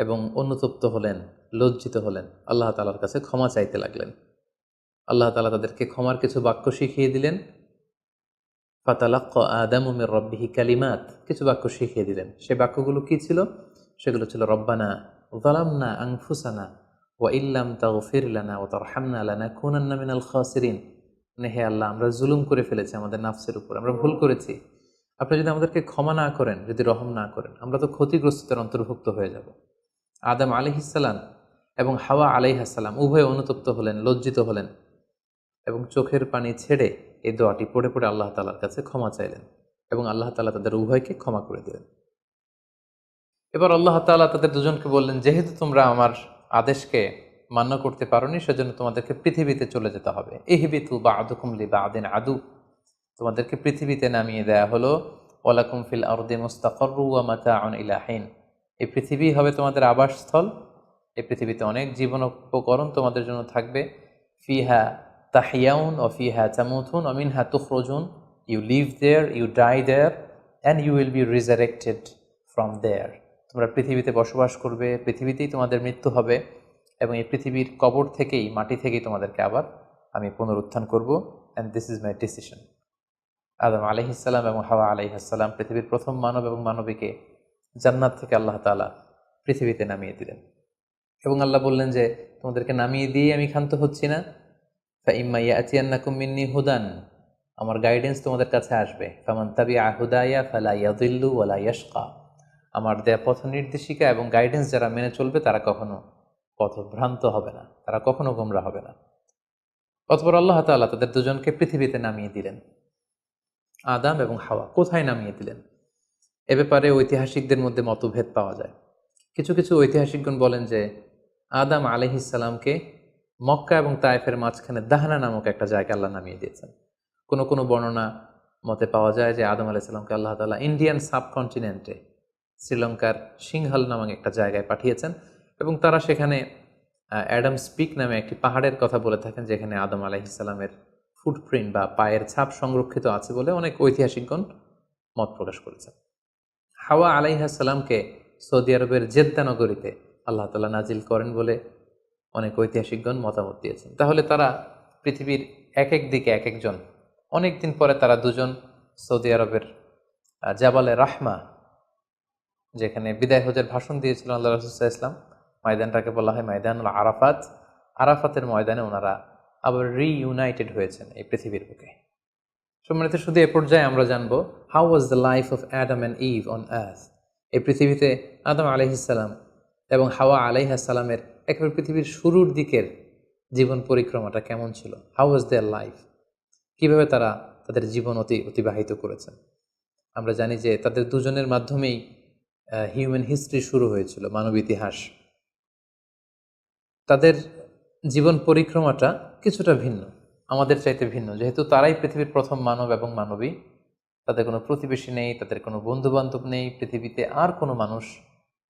এবং অনুতপ্ত হলেন, লজ্জিত হলেন, আল্লাহ তাআলার কাছে ক্ষমা চাইতে লাগলেন। আল্লাহ তাআলা তাদেরকে ক্ষমার কিছু বাক্য শিখিয়ে দিলেন। ফাতালাক্কা আদামু মির রাব্বিহি কালিমাত, কিছু বাক্য শিখিয়ে দিলেন। সে বাক্যগুলো কি ছিল? সেগুলো ছিল, রব্বানা যালামনা আনফুসানা ওয়া ইল্লাম তাগফির লানা ওয়া তারহামনা লানাকুনান্না মিনাল খাসিরিন। মানে হে আল্লাহ, আমরা জুলুম করে ফেলেছি আমাদের নাফসের উপর, আমরা ভুল করেছি। আপনি যদি আমাদেরকে ক্ষমা না করেন, যদি রহম না করেন, আমরা তো ক্ষতিগ্রস্তদের অন্তর্ভুক্ত হয়ে যাব। আদম আলাইহিস সালাম এবং হাওয়া আলাইহিস সালাম উভয়ে অনুতপ্ত হলেন, লজ্জিত হলেন এবং চোখের পানি ছেড়ে এই দোয়াটি পড়ে পড়ে আল্লাহ তাআলার কাছে ক্ষমা চাইলেন এবং আল্লাহ তাআলা তাদের উভয়কে ক্ষমা করে দিলেন। এবার আল্লাহ তাআলা তাদের দুজনকে বললেন, যেহেতু তোমরা আমার আদেশকে মান্য করতে পারোনি, সেজন্য তোমাদেরকে পৃথিবীতে চলে যেতে হবে। ইহবিতু বা'দুকুম লিবা'দিন আদু, তোমাদেরকে পৃথিবীতে নামিয়ে দেয়া হলো। ওয়ালাকুম ফিল আরদি মুস্তাকাররু ওয়া মাতাউন ইলা হিন, এই পৃথিবী হবে তোমাদের আবাসস্থল। এই পৃথিবীতে অনেক জীবন উপকরণ তোমাদের জন্য থাকবে। ফিহা তাহিয়াউন ও ফিহা তামুতুন ও মিনহা তুখরুজুন, you live there, you die there, and you will be resurrected from there. তোমরা পৃথিবীতে বসবাস করবে, পৃথিবীতেই তোমাদের মৃত্যু হবে এবং এই পৃথিবীর কবর থেকেই, মাটি থেকেই তোমাদেরকে আবার আমি পুনরুত্থান করব। And this is my decision. আদম আলাইহিস সালাম এবং হাওয়া আলাইহিস সালাম পৃথিবীর প্রথম মানব এবং মানবীকে জান্নাত থেকে আল্লাহ তাআলা পৃথিবীতে নামিয়ে দিলেন এবং আল্লাহ বললেন যে তোমাদেরকে নামিয়ে দিয়ে আমি ক্ষান্ত হচ্ছি না। ফাইম্মা ইয়াতিয়ান্নাকুম মিন্নি হুদান, আমার গাইডেন্স তোমাদের কাছে আসবে। ফামান তাবিআ হুদায়া ফালা ইয়াযিল্লু ওয়ালা ইয়াশকা, আমার দেয়া পথ নির্দেশিকা এবং গাইডেন্স যারা মেনে চলবে তারা কখনো পথভ্রান্ত হবে না, তারা কখনো গোমরা হবে না। অতঃপর আল্লাহ তাআলা তাদের দুজনকে পৃথিবীতে নামিয়ে দিলেন। আদম এবং হাওয়া কোথায় নামিয়ে দিলেন, এ ব্যাপারে ঐতিহাসিকদের মধ্যে মতভেদ পাওয়া যায়। কিছু কিছু ঐতিহাসিকগণ বলেন যে আদম আলাইহিস সালামকে মক্কা এবং তায়েফের মাঝখানে দাহনা নামক একটা জায়গায় আল্লাহ নামিয়ে দিয়েছেন। কোনো কোনো বর্ণনা মতে পাওয়া যায় যে আদম আলাইহিস সালামকে আল্লাহ তাআলা ইন্ডিয়ান সাবকন্টিনেন্টে শ্রীলঙ্কার সিংহাল নামক একটা জায়গায় পাঠিয়েছেন এবং তারা সেখানে অ্যাডামস পিক নামে একটি পাহাড়ের কথা বলে থাকেন, যেখানে আদম আলাইহিস সালামের ফুটপ্রিন্ট বা পায়ের ছাপ সংরক্ষিত আছে বলে অনেক ঐতিহাসিকগণ মত প্রকাশ করেছেন। হাওয়া আলাইহিস সালামকে সৌদি আরবের জেদ্দা নগরীতে আল্লাহ তাআলা নাজিল করেন বলে অনেক ঐতিহাসিকগণ মতামত দিয়েছেন। তাহলে তারা পৃথিবীর এক এক দিকে এক একজন, অনেক দিন পরে তারা দুজন সৌদি আরবের জাবালে রাহমা, যেখানে বিদায় হজের ভাষণ দিয়েছিলেন আল্লাহ রাসূল সাল্লাল্লাহু আলাইহি ওয়াসাল্লাম, ময়দানটাকে বলা হয় ময়দানুল আরাফাত, আরাফাতের ময়দানে ওনারা আবার রিইউনাইটেড হয়েছেন এই পৃথিবীর বুকে। সম্মানিত, শুধু এ পর্যায়ে আমরা জানবো how was the life of Adam and Eve on earth. এই পৃথিবীতে আদম আলাইহিস সালাম এবং হাওয়া আলাইহিস সালামের একেবারে পৃথিবীর শুরুর দিকের জীবন পরিক্রমাটা কেমন ছিল। হাউ ওয়াজ দেয়ার লাইফ, কীভাবে তারা তাদের জীবন অতিবাহিত করেছেন। আমরা জানি যে তাদের দুজনের মাধ্যমেই হিউম্যান হিস্ট্রি শুরু হয়েছিল, মানব ইতিহাস। তাদের জীবন পরিক্রমাটা কিছুটা ভিন্ন, আমাদের চাইতে ভিন্ন, যেহেতু তারাই পৃথিবীর প্রথম মানব এবং মানবী। তাদের কোনো প্রতিবেশী নেই, তাদের কোনো বন্ধুবান্ধব নেই, পৃথিবীতে আর কোনো মানুষ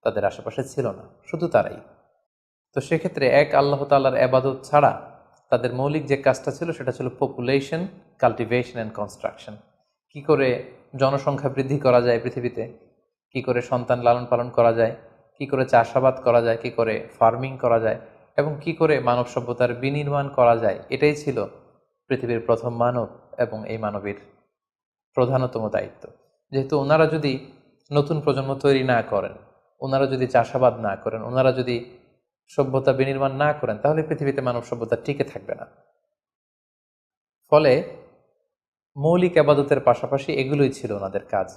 তাদের আশেপাশে ছিল না, শুধু তারাই। তো সেক্ষেত্রে এক আল্লাহ তাআলার ইবাদত ছাড়া তাদের মৌলিক যে কাজটা ছিল সেটা ছিল পপুলেশন, কাল্টিভেশন অ্যান্ড কনস্ট্রাকশন। কি করে জনসংখ্যা বৃদ্ধি করা যায় পৃথিবীতে, কি করে সন্তান লালন পালন করা যায়, কি করে চাষাবাদ করা যায়, কি করে ফার্মিং করা যায় এবং কি করে মানব সভ্যতার বিনির্মাণ করা যায়, এটাই ছিল পৃথিবীর প্রথম মানব এবং এই মানবীর প্রধানতম দায়িত্ব। যেহেতু ওনারা যদি নতুন প্রজন্ম তৈরি না করেন, ওনারা যদি চাষাবাদ না করেন, ওনারা যদি সভ্যতা বিনির্মাণ না করেন, তাহলে পৃথিবীতে মানব সভ্যতা টিকে থাকবে না। ফলে মৌলিক ইবাদতের পাশাপাশি এগুলোই ছিল ওনাদের কাজ।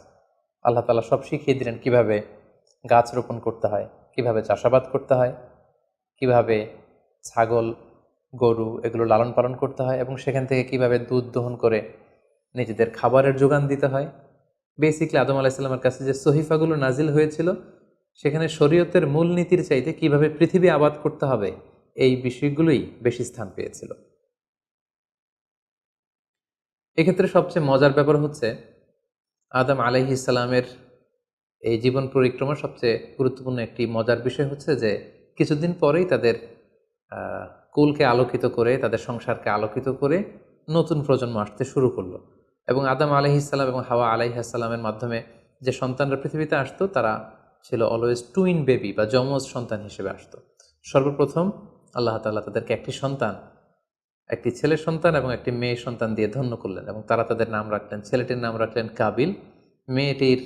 আল্লাহ তাআলা সব শিখিয়ে দিলেন কিভাবে গাছ রোপণ করতে হয়, কিভাবে চাষাবাদ করতে হয়, কিভাবে ছাগল গরু এগুলো লালন পালন করতে হয় এবং সেখান থেকে কিভাবে দুধ দহন করে নিজেদের খাবারের যোগান দিতে হয়, বেসিকলি আদম আলাইসাল্লামের কাছে যে সহিফাগুলো নাজিল হয়েছিল সেখানে শরীয়তের মূলনীতির চাইতে কিভাবে পৃথিবী আবাদ করতে হবে এই বিষয়গুলোই বেশি স্থান পেয়েছিল। এক্ষেত্রে সবচেয়ে মজার ব্যাপার হচ্ছে আদম আলাইহিস সালামের এই জীবন পরিক্রমার সবচেয়ে গুরুত্বপূর্ণ একটি মজার বিষয় হচ্ছে যে কিছুদিন পরেই তাদের কুলকে আলোকিত করে, তাদের সংসারকে আলোকিত করে নতুন প্রজন্ম আসতে শুরু করলো। এবং আদম আলাইহিসসালাম এবং হাওয়া আলাইহিসসালামের মাধ্যমে যে সন্তানরা পৃথিবীতে আসতো তারা ছিল অলওয়েজ টুইন বেবি বা যমজ সন্তান হিসেবে আসতো। সর্বপ্রথম আল্লাহ তাআলা তাদেরকে একটি সন্তান, একটি ছেলে সন্তান এবং একটি মেয়ে সন্তান দিয়ে ধন্য করলেন এবং তারা তাদের নাম রাখলেন, ছেলেটির নাম রাখলেন কাবিল, মেয়েটির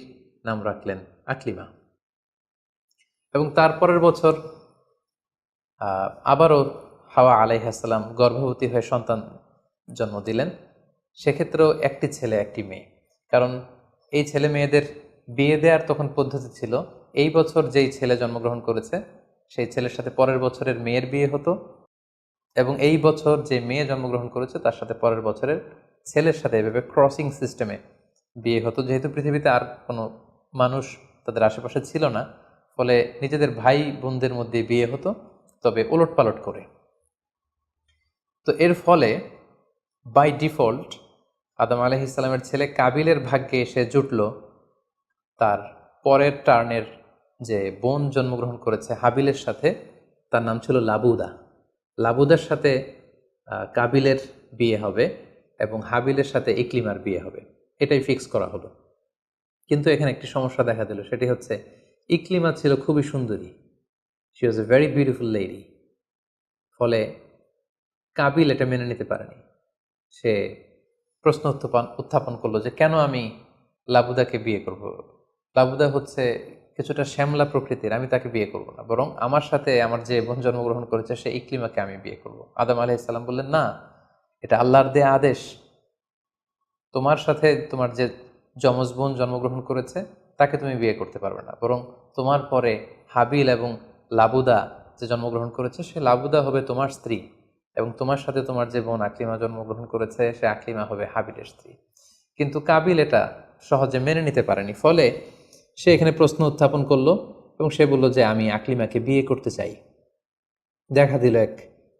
নাম রাখলেন আকলিমা। এবং তারপরের বছর আবারও হাওয়া আলাইহিসসালাম গর্ভবতী হয়ে সন্তান জন্ম দিলেন। সেক্ষেত্রেও একটি ছেলে একটি মেয়ে, কারণ এই ছেলে মেয়েদের বিয়ে দেওয়ার তখন পদ্ধতি ছিল এই বছর যেই ছেলে জন্মগ্রহণ করেছে সেই ছেলের সাথে পরের বছরের মেয়ের বিয়ে হতো, এবং এই বছর যে মেয়ে জন্মগ্রহণ করেছে তার সাথে পরের বছরের ছেলের সাথে এভাবে ক্রসিং সিস্টেমে বিয়ে হতো। যেহেতু পৃথিবীতে আর কোনো মানুষ তাদের আশেপাশে ছিল না, ফলে নিজেদের ভাই বোনদের মধ্যে বিয়ে হতো, তবে ওলট পালট করে। তো এর ফলে বাই ডিফল্ট আদম আলাইহিসসালামের ছেলে কাবিলের ভাগ্যে এসে জুটল তার পরের টার্নের যে বোন জন্মগ্রহণ করেছে হাবিলের সাথে, তার নাম ছিল লাবুদা। লাবুদার সাথে কাবিলের বিয়ে হবে এবং হাবিলের সাথে ইকলিমার বিয়ে হবে, এটাই ফিক্স করা হলো। কিন্তু এখানে একটি সমস্যা দেখা দিল, সেটি হচ্ছে ইকলিমা ছিল খুবই সুন্দরী, she was a very beautiful lady. ফলে কাবিল এটা মেনে নিতে পারেনি। সে প্রশ্ন উত্থাপন করলো যে কেন আমি লাবুদাকে বিয়ে করব? লাবুদা হচ্ছে কিছুটা শ্যামলা প্রকৃতির, আমি তাকে বিয়ে করব না, বরং আমার সাথে আমার যে বোন জন্মগ্রহণ করেছে সে ইকলিমাকে আমি বিয়ে করব। আদম আলাইহিসসালাম বললেন, না, এটা আল্লাহর দেয়া আদেশ। তোমার সাথে তোমার যে যমজ বোন জন্মগ্রহণ করেছে তাকে তুমি বিয়ে করতে পারবে না, বরং তোমার পরে হাবিল এবং লাবুদা যে জন্মগ্রহণ করেছে সে লাবুদা হবে তোমার স্ত্রী, এবং তোমার সাথে তোমার যে বোন আকলিমা জন্মগ্রহণ করেছে সে আকলিমা হবে হাবিলের স্ত্রী। কিন্তু কাবিল এটা সহজে মেনে নিতে পারেনি, ফলে সে এখানে প্রশ্ন উত্থাপন করলো এবং সে বলল যে আমি আকলিমাকে বিয়ে করতে চাই। দেখা দিল এক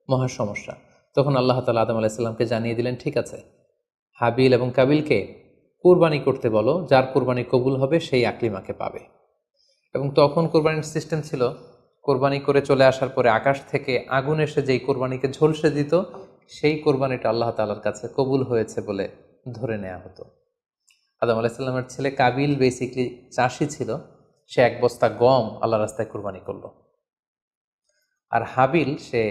মহা সমস্যা। তখন আল্লাহ তাআলা আদম আলাইহিসসালামকে জানিয়ে দিলেন, ঠিক আছে, হাবিল এবং কাবিলকে কুরবানি করতে বলো, যার কুরবানি কবুল হবে সেই আকলিমাকে পাবে। এবং তখন কোরবানির সিস্টেম ছিল কোরবানি করে চলে আসার পরে আকাশ থেকে আগুন এসে যেই কোরবানিকে ঝলসে দিত সেই কোরবানিটা আল্লাহ তাআলার কাছে কবুল হয়েছে বলে ধরে নেওয়া হতো। আদম আলাইহিসসালামের ছেলে কাবিল বেসিকলি চাষি ছিল, সে এক বস্তা গম আল্লাহ রাস্তায় কোরবানি করলো। আর হাবিল সে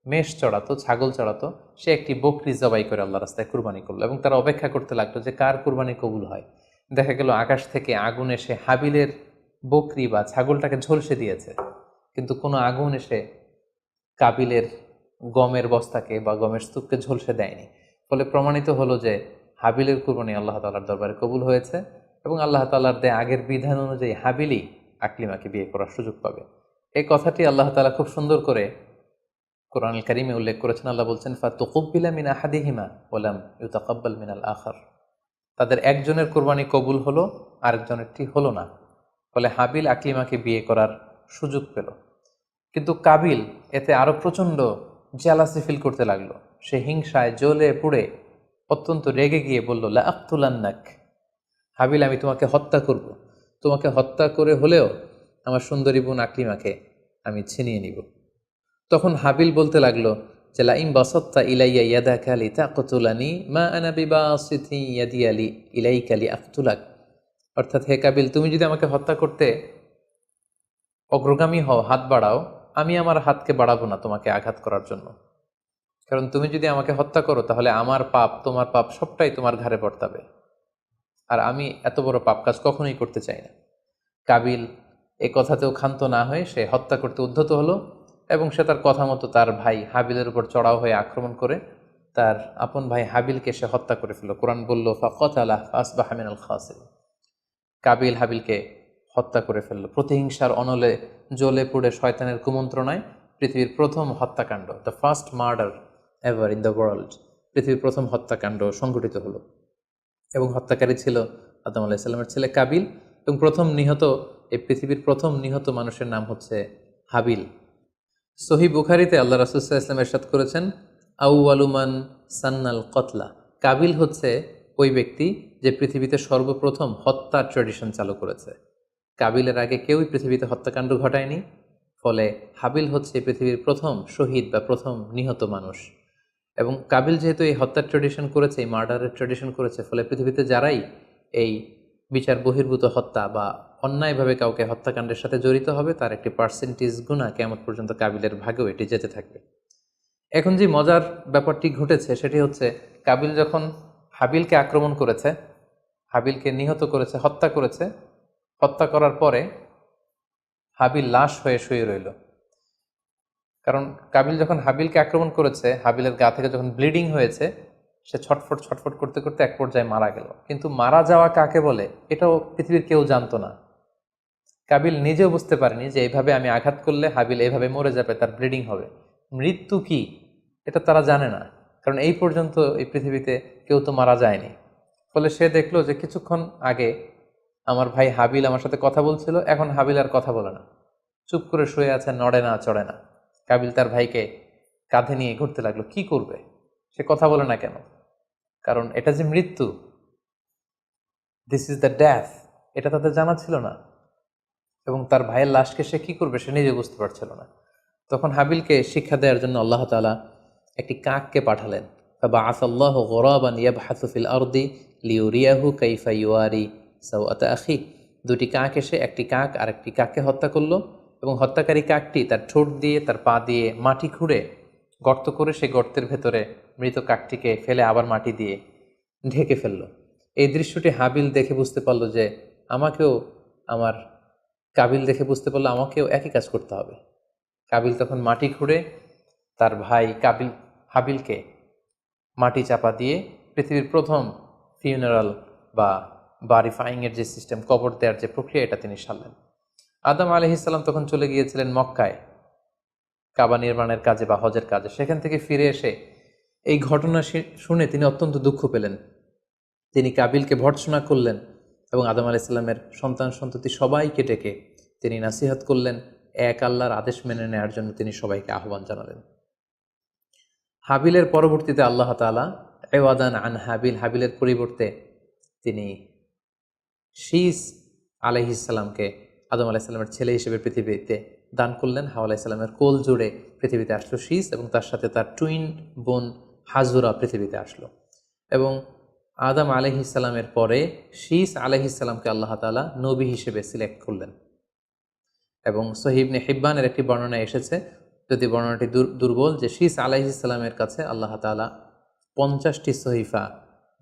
মেষ চড়াতো, ছাগল চড়াতো, সে একটি বকরি জবাই করে আল্লাহ রাস্তায় কুরবানি করলো এবং তারা অপেক্ষা করতে লাগলো যে কার কুরবানি কবুল হয়। দেখা গেল আকাশ থেকে আগুন এসে হাবিলের বকরি বা ছাগলটাকে ঝলসে দিয়েছে, কিন্তু কোনো আগুন এসে কাবিলের গমের বস্তাকে বা গমের স্তূপকে ঝলসে দেয়নি। ফলে প্রমাণিত হলো যে হাবিলের কুরবানি আল্লাহ তাআলার দরবারে কবুল হয়েছে এবং আল্লাহ তাআলার দেয়া আগের বিধান অনুযায়ী হাবিলই আকলিমাকে বিয়ে করার সুযোগ পাবে। এই কথাটি আল্লাহ তাআলা খুব সুন্দর করে কোরআনুল কারীমে উল্লেখ করেছেন। আল্লাহ বলছেন, ফাতুকুব্বিলা মিন আহাদিহিমা ওয়ালাম ইউতাকাব্বাল মিনাল আখার। তাদের একজনের কোরবানি কবুল হলো, আরেকজনেরটি হলো না। ফলে হাবিল আকলিমাকে বিয়ে করার সুযোগ পেল। কিন্তু কাবিল এতে আরো প্রচণ্ড জেলাসি ফিল করতে লাগলো। সে হিংসায় জ্বলে পুড়ে অত্যন্ত রেগে গিয়ে বলল, লা আক্তুলান্নাক, হাবিল আমি তোমাকে হত্যা করব, তোমাকে হত্যা করে হলেও আমার সুন্দরী বোন আকলিমাকে আমি ছিনিয়ে নিব। তখন হাবিল বলতে লাগলো যে লাইম বাসাত্তা ইলাইয়া ইয়াদাকা লিতাকতুলানি মা আনা বিবাসিতি ইয়াদি আলি ইলাইকা লিআকতুলাক। অর্থাৎ, হে কাবিল, তুমি যদি আমাকে হত্যা করতে অগ্রগামী হও, হাত বাড়াও, আমি আমার হাতকে বাড়াবো না তোমাকে আঘাত করার জন্য। কারণ তুমি যদি আমাকে হত্যা করো তাহলে আমার পাপ, তোমার পাপ সবটাই তোমার ঘাড়ে বর্তাবে, আর আমি এত বড় পাপ কাজ কখনোই করতে চাই না। কাবিল এ কথাতেও ক্ষান্ত না হয়ে সে হত্যা করতে উদ্ধত হলো এবং সে তার কথা মতো তার ভাই হাবিলের উপর চড়াও হয়ে আক্রমণ করে তার আপন ভাই হাবিলকে সে হত্যা করে ফেলল। কোরআন বলল, ফাকাতালাহ ফাসবাহা মিনাল খাসিরিন। কাবিল হাবিলকে হত্যা করে ফেলল। প্রতিহিংসার অনলে জ্বলে পুড়ে শয়তানের কুমন্ত্রণায় পৃথিবীর প্রথম হত্যাকাণ্ড, the first murder ever in the world, পৃথিবীর প্রথম হত্যাকাণ্ড সংঘটিত হলো এবং হত্যাকারী ছিল আদম আলাইসাল্লামের ছেলে কাবিল, এবং প্রথম নিহত, এই পৃথিবীর প্রথম নিহত মানুষের নাম হচ্ছে হাবিল। সহি বুখারিতে আল্লাহ রাসূল সাল্লাল্লাহু আলাইহি ওয়াসাল্লাম ইরশাদ করেছেন, আউয়ালুমান সান্নাল কতলা, কাবিল হচ্ছে ওই ব্যক্তি যে পৃথিবীতে সর্বপ্রথম হত্যার ট্র্যাডিশন চালু করেছে। কাবিলের আগে কেউই পৃথিবীতে হত্যাকাণ্ড ঘটায়নি, ফলে হাবিল হচ্ছে পৃথিবীর প্রথম শহীদ বা প্রথম নিহত মানুষ। এবং কাবিল যেহেতু এই হত্যার ট্র্যাডিশন করেছে, এই মার্ডারের ট্র্যাডিশন করেছে, ফলে পৃথিবীতে যারাই এই বিচার বহির্ভূত হত্যা বা অন্যায়ভাবে কাউকে হত্যাকাণ্ডের সাথে জড়িত হবে, তার একটি পার্সেন্টেজ গুণা কিয়ামত পর্যন্ত কাবিলের ভাগেও এটি যেতে থাকবে। এখন যে মজার ব্যাপারটি ঘটেছে সেটি হচ্ছে, কাবিল যখন হাবিলকে আক্রমণ করেছে, হাবিলকে নিহত করেছে, হত্যা করেছে, হত্যা করার পরে হাবিল লাশ হয়ে শুয়ে রইল। কারণ কাবিল যখন হাবিলকে আক্রমণ করেছে, হাবিলের গা থেকে যখন ব্লিডিং হয়েছে, সে ছটফট ছটফট করতে করতে এক পর্যায়ে মারা গেল। কিন্তু মারা যাওয়া কাকে বলে এটাও পৃথিবীর কেউ জানতো না। কাবিল নিজেও বুঝতে পারেনি যে এইভাবে আমি আঘাত করলে হাবিল এইভাবে মরে যাবে, তার ব্লিডিং হবে। মৃত্যু কি এটা তারা জানে না, কারণ এই পর্যন্ত এই পৃথিবীতে কেউ তো মারা যায়নি। ফলে সে দেখলো যে কিছুক্ষণ আগে আমার ভাই হাবিল আমার সাথে কথা বলছিল, এখন হাবিল আর কথা বলে না, চুপ করে শুয়ে আছে, নড়ে না চড়ে না। কাবিল তার ভাইকে কাঁধে নিয়ে ঘুরতে লাগলো। কি করবে, সে কথা বলে না কেন? কারণ এটা যে মৃত্যু, দিস ইজ দ্য ডেথ, এটা তাদের জানা ছিল না। এবং তার ভাইয়ের লাশকে সে কি করবে সে নিজে বুঝতে পারছিল না। তখন হাবিলকে শিক্ষা দেওয়ার জন্য আল্লাহ তাআলা একটি কাককে পাঠালেন। ফাবাআস আল্লাহু গুরাবান ইয়াবহাসু ফিল আরদি লিউরিয়াহু কাইফা ইউয়ারি সাওআতা আখি। দুটি কাক এসে একটি কাক আর একটি কাককে হত্যা করলো, এবং হত্যাকারী কাকটি তার ঠোঁট দিয়ে তার পা দিয়ে মাটি খুঁড়ে গর্ত করে সেই গর্তের ভেতরে মৃত কাকটিকে ফেলে আবার মাটি দিয়ে ঢেকে ফেললো। এই দৃশ্যটি হাবিল দেখে বুঝতে পারলো যে আমাকেও, আমার কাবিল দেখে বুঝতে পারলো আমাকেও একই কাজ করতে হবে। কাবিল তখন মাটি খুঁড়ে তার ভাই হাবিলকে মাটি চাপা দিয়ে পৃথিবীর প্রথম ফিউনারাল বা বারিফাইংয়ের যে সিস্টেম, কবর দেওয়ার যে প্রক্রিয়া, এটা তিনি সারলেন। আদম আলাইহিস সালাম তখন চলে গিয়েছিলেন মক্কায় কাবা নির্মাণের কাজে বা হজের কাজে। সেখান থেকে ফিরে এসে এই ঘটনা শুনে তিনি অত্যন্ত দুঃখ পেলেন। তিনি কাবিলকে ভর্ৎসনা করলেন এবং আদম আলাইহিস সালামের সন্তান সন্ততি সবাইকে ডেকে তিনি নাসিহত করলেন, এক আল্লাহর আদেশ মেনে নেওয়ার জন্য তিনি সবাইকে আহ্বান জানালেন। হাবিলের পরবর্তীতে আল্লাহ তাআলা এওয়াদান আন হাবিল, হাবিলের পরিবর্তে তিনি শীস আলাইহিস সালামকে আদম আলাইহিস সালামের ছেলে হিসেবে পৃথিবীতে দান করলেন। হাওয়া আলাইহিস সালামের কোল জুড়ে পৃথিবীতে আসলো শীস, এবং তার সাথে তার টুইন বোন হাজুরা পৃথিবীতে আসলো। এবং আদম আলাইহিস সালামের পরে শীস আলাইহিস সালামকে আল্লাহ তাআলা নবী হিসেবে সিলেক্ট করলেন। এবং সহিহ ইবনে হিব্বানের একটি বর্ণনা এসেছে, যদি বর্ণনাটি দুর্বল, যে শীস আলাইহিস সালামের কাছে আল্লাহ তাআলা 50টি সহিফা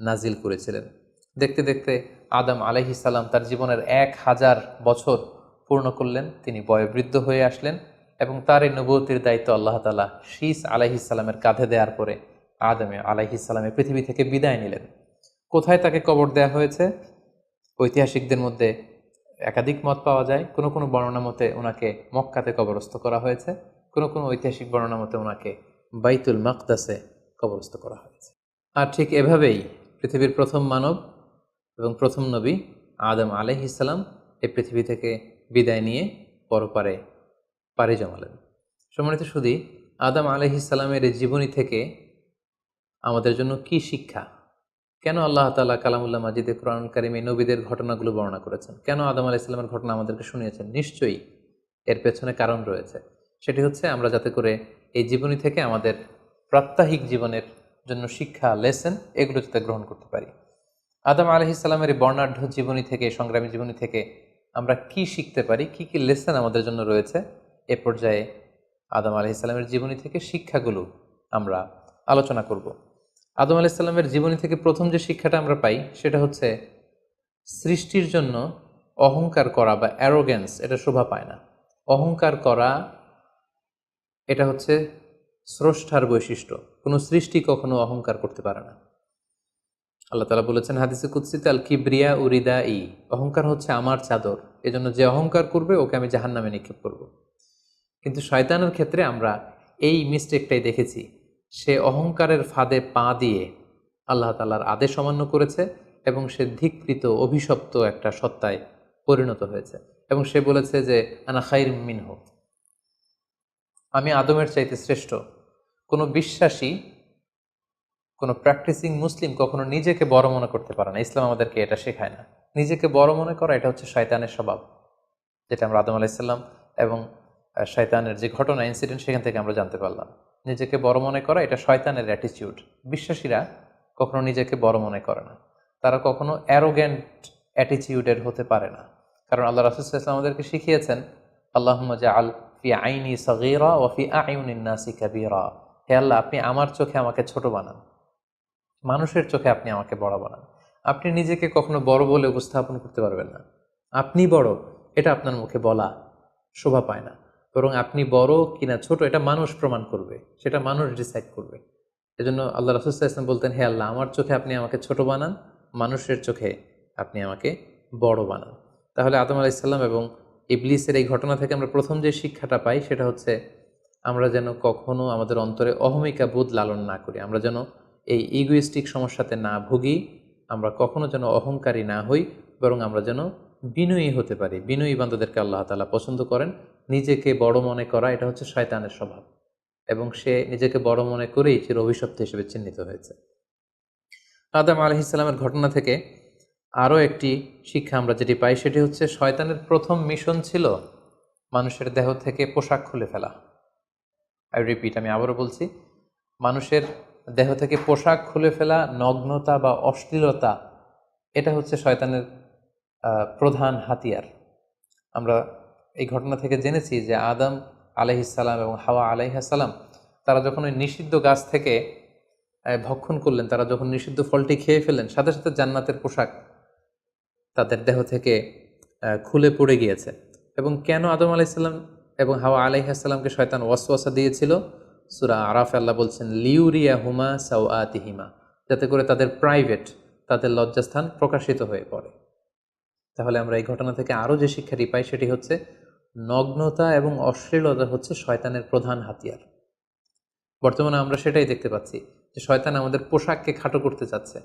নাজিল করেছিলেন। দেখতে দেখতে আদম আলাইহিস সালাম তার জীবনের 1000 বছর পূর্ণ করলেন। তিনি বয়োবৃদ্ধ হয়ে আসলেন এবং তার এই নবুয়তির দায়িত্ব আল্লাহ তাআলা শীস আলাইহিস সালামের কাঁধে দেওয়ার পরে আদম আলাইহিস সালামের পৃথিবী থেকে বিদায় নিলেন। কোথায় তাকে কবর দেওয়া হয়েছে? ঐতিহাসিকদের মধ্যে একাধিক মত পাওয়া যায়। কোনো কোনো বর্ণনা মতে ওনাকে মক্কাতে কবরস্থ করা হয়েছে, কোনো কোনো ঐতিহাসিক বর্ণনা মতে ওনাকে বাইতুল মাকদাসে কবরস্থ করা হয়েছে। আর ঠিক এভাবেই পৃথিবীর প্রথম মানব এবং প্রথম নবী আদম আলাইহিস সালাম এই পৃথিবী থেকে বিদায় নিয়ে পরপারে পাড়ি জমালেন। সম্মানিত শুধু আদম আলাইহিস সালামের এই জীবনী থেকে আমাদের জন্য কি শিক্ষা? কেন আল্লাহ তাআলা কালামুল্লাহ মাজিদে কোরআন কারিমে নবীদের ঘটনাগুলো বর্ণনা করেছেন? কেন আদম আলাইহিস সালামের ঘটনা আমাদেরকে শুনিয়েছেন? নিশ্চয়ই এর পেছনে কারণ রয়েছে। সেটি হচ্ছে আমরা যাতে করে এই জীবনী থেকে আমাদের প্রাত্যহিক জীবনের জন্য শিক্ষা, লেসন, এগুলো যাতে গ্রহণ করতে পারি। আদম আলাইহিস সালামের এই বর্ণাঢ্য জীবনী থেকে, সংগ্রামী জীবনী থেকে আমরা কি শিখতে পারি, কি কি লেসন আমাদের জন্য রয়েছে, এ পর্যায়ে আদম আলাইহিস সালামের জীবনী থেকে শিক্ষাগুলো আমরা আলোচনা করব। আদম আলাইহিস সালামের জীবনী থেকে প্রথম যে শিক্ষাটা আমরা পাই সেটা হচ্ছে সৃষ্টির জন্য অহংকার করা বা অ্যারোগেন্স এটা শোভা পায় না। অহংকার করা এটা হচ্ছে স্রষ্টার বৈশিষ্ট্য। কোনো সৃষ্টি কখনো অহংকার করতে পারে না। আল্লাহ তাআলা বলেছেন হাদিসে কুদসিতে, আল কিবরিয়া উরিদা ই, অহংকার হচ্ছে আমার চাদর, এজন্য যে অহংকার করবে ওকে আমি জাহান্নামে নিক্ষেপ করব। কিন্তু শয়তানের ক্ষেত্রে আমরা এই মিস্টেকটাই দেখেছি। সে অহংকারের ফাঁদে পা দিয়ে আল্লাহ তাআলার আদেশ অমান্য করেছে এবং সে ধিকৃত অভিশপ্ত একটা সত্তায় পরিণত হয়েছে। এবং সে বলেছে যে আনা খাইর মিনহু, আমি আদমের চাইতে শ্রেষ্ঠ। কোনো বিশ্বাসী, কোনো প্র্যাকটিসিং মুসলিম কখনো নিজেকে বড় মনে করতে পারে না। ইসলাম আমাদেরকে এটা শেখায় না। নিজেকে বড় মনে করা এটা হচ্ছে শয়তানের স্বভাব, যেটা আমরা আদম আলাইসাল্লাম এবং শয়তানের যে ঘটনা ইনসিডেন্ট সেখান থেকে আমরা জানতে পারলাম। নিজেকে বড় মনে করা এটা শয়তানের অ্যাটিটিউড। বিশ্বাসীরা কখনো নিজেকে বড় মনে করে না, তারা কখনো অ্যারোগ্যান্ট অ্যাটিটিউডের হতে পারে না। কারণ আল্লাহ রাসূল সাল্লাল্লাহু আলাইহি ওয়াসাল্লাম আমাদেরকে শিখিয়েছেন, আল্লাহুম্মা জাআল ফি আইনি সাগীরা ওয়া ফি আ'ইউনিন নাসি কাবীরা, হে আল্লাহ আপনি আমার চোখে আমাকে ছোট বানান, মানুষের চোখে আপনি আমাকে বড় বানান। আপনি নিজেকে কখনো বড় বলে উপস্থাপন করতে পারবেন না। আপনি বড় এটা আপনার মুখে বলা শোভা পায় না, বরং আপনি বড় কিনা ছোট এটা মানুষ প্রমাণ করবে, সেটা মানুষ ডিসাইড করবে। এজন্য আল্লাহ রাসূল সাল্লাল্লাহু আলাইহি ওয়াসাল্লাম বলতেন, হে আল্লাহ আমার চোখে আপনি আমাকে ছোট বানান, মানুষের চোখে আপনি আমাকে বড় বানান। তাহলে আদম আলাইহিস সালাম এবং ইবলিসের এই ঘটনা থেকে আমরা প্রথম যে শিক্ষাটা পাই সেটা হচ্ছে আমরা যেন কখনো আমাদের অন্তরে অহমিকা বোধ লালন না করি, আমরা যেন এই ইগোইস্টিক সমস্যাতে না ভুগি, আমরা কখনো যেন অহংকারী না হই, বরং আমরা যেন বিনয়ী হতে পারি। বিনয়ী বান্দাদেরকে আল্লাহ তাআলা পছন্দ করেন। নিজেকে বড় মনে করা এটা হচ্ছে শয়তানের স্বভাব, এবং সে নিজেকে বড় মনে করেই চির অভিশপ্ত হিসেবে চিহ্নিত হয়েছে। আদম আলাইহিস সালামের ঘটনা থেকে আরও একটি শিক্ষা আমরা যেটি পাই সেটি হচ্ছে শয়তানের প্রথম মিশন ছিল মানুষের দেহ থেকে পোশাক খুলে ফেলা। আই রিপিট, আমি আবারও বলছি, মানুষের দেহ থেকে পোশাক খুলে ফেলা, নগ্নতা বা অশ্লীলতা, এটা হচ্ছে শয়তানের প্রধান হাতিয়ার। আমরা এই ঘটনা থেকে জেনেছি যে আদম আলাইহিসসালাম এবং হাওয়া আলাইহিসসালাম তারা যখন ওই নিষিদ্ধ গাছ থেকে ভক্ষণ করলেন, তারা যখন নিষিদ্ধ ফলটি খেয়ে ফেললেন, সাথে সাথে জান্নাতের পোশাক তাদের দেহ থেকে খুলে পড়ে গিয়েছে। এবং কেন আদম আলাইহিসসালাম এবং হাওয়া আলাইহিসসালামকে শয়তান ওয়াসওয়াসা দিয়েছিল? সূরা আরাফে আল্লাহ বলছেন, লিউরিয়াহুমা সাওআতিহিমা, যাতে করে তাদের প্রাইভেট, তাদের লজ্জাস্থান প্রকাশিত হয়ে পড়ে। তাহলে আমরা এই ঘটনা থেকে আরও যে শিক্ষাটি পাই সেটি হচ্ছে নগ্নতা এবং অশ্লীলতা হচ্ছে শয়তানের প্রধান হাতিয়ার। বর্তমানে আমরা সেটাই দেখতে পাচ্ছি যে শয়তান আমাদের পোশাককে খাটো করতে চাচ্ছে।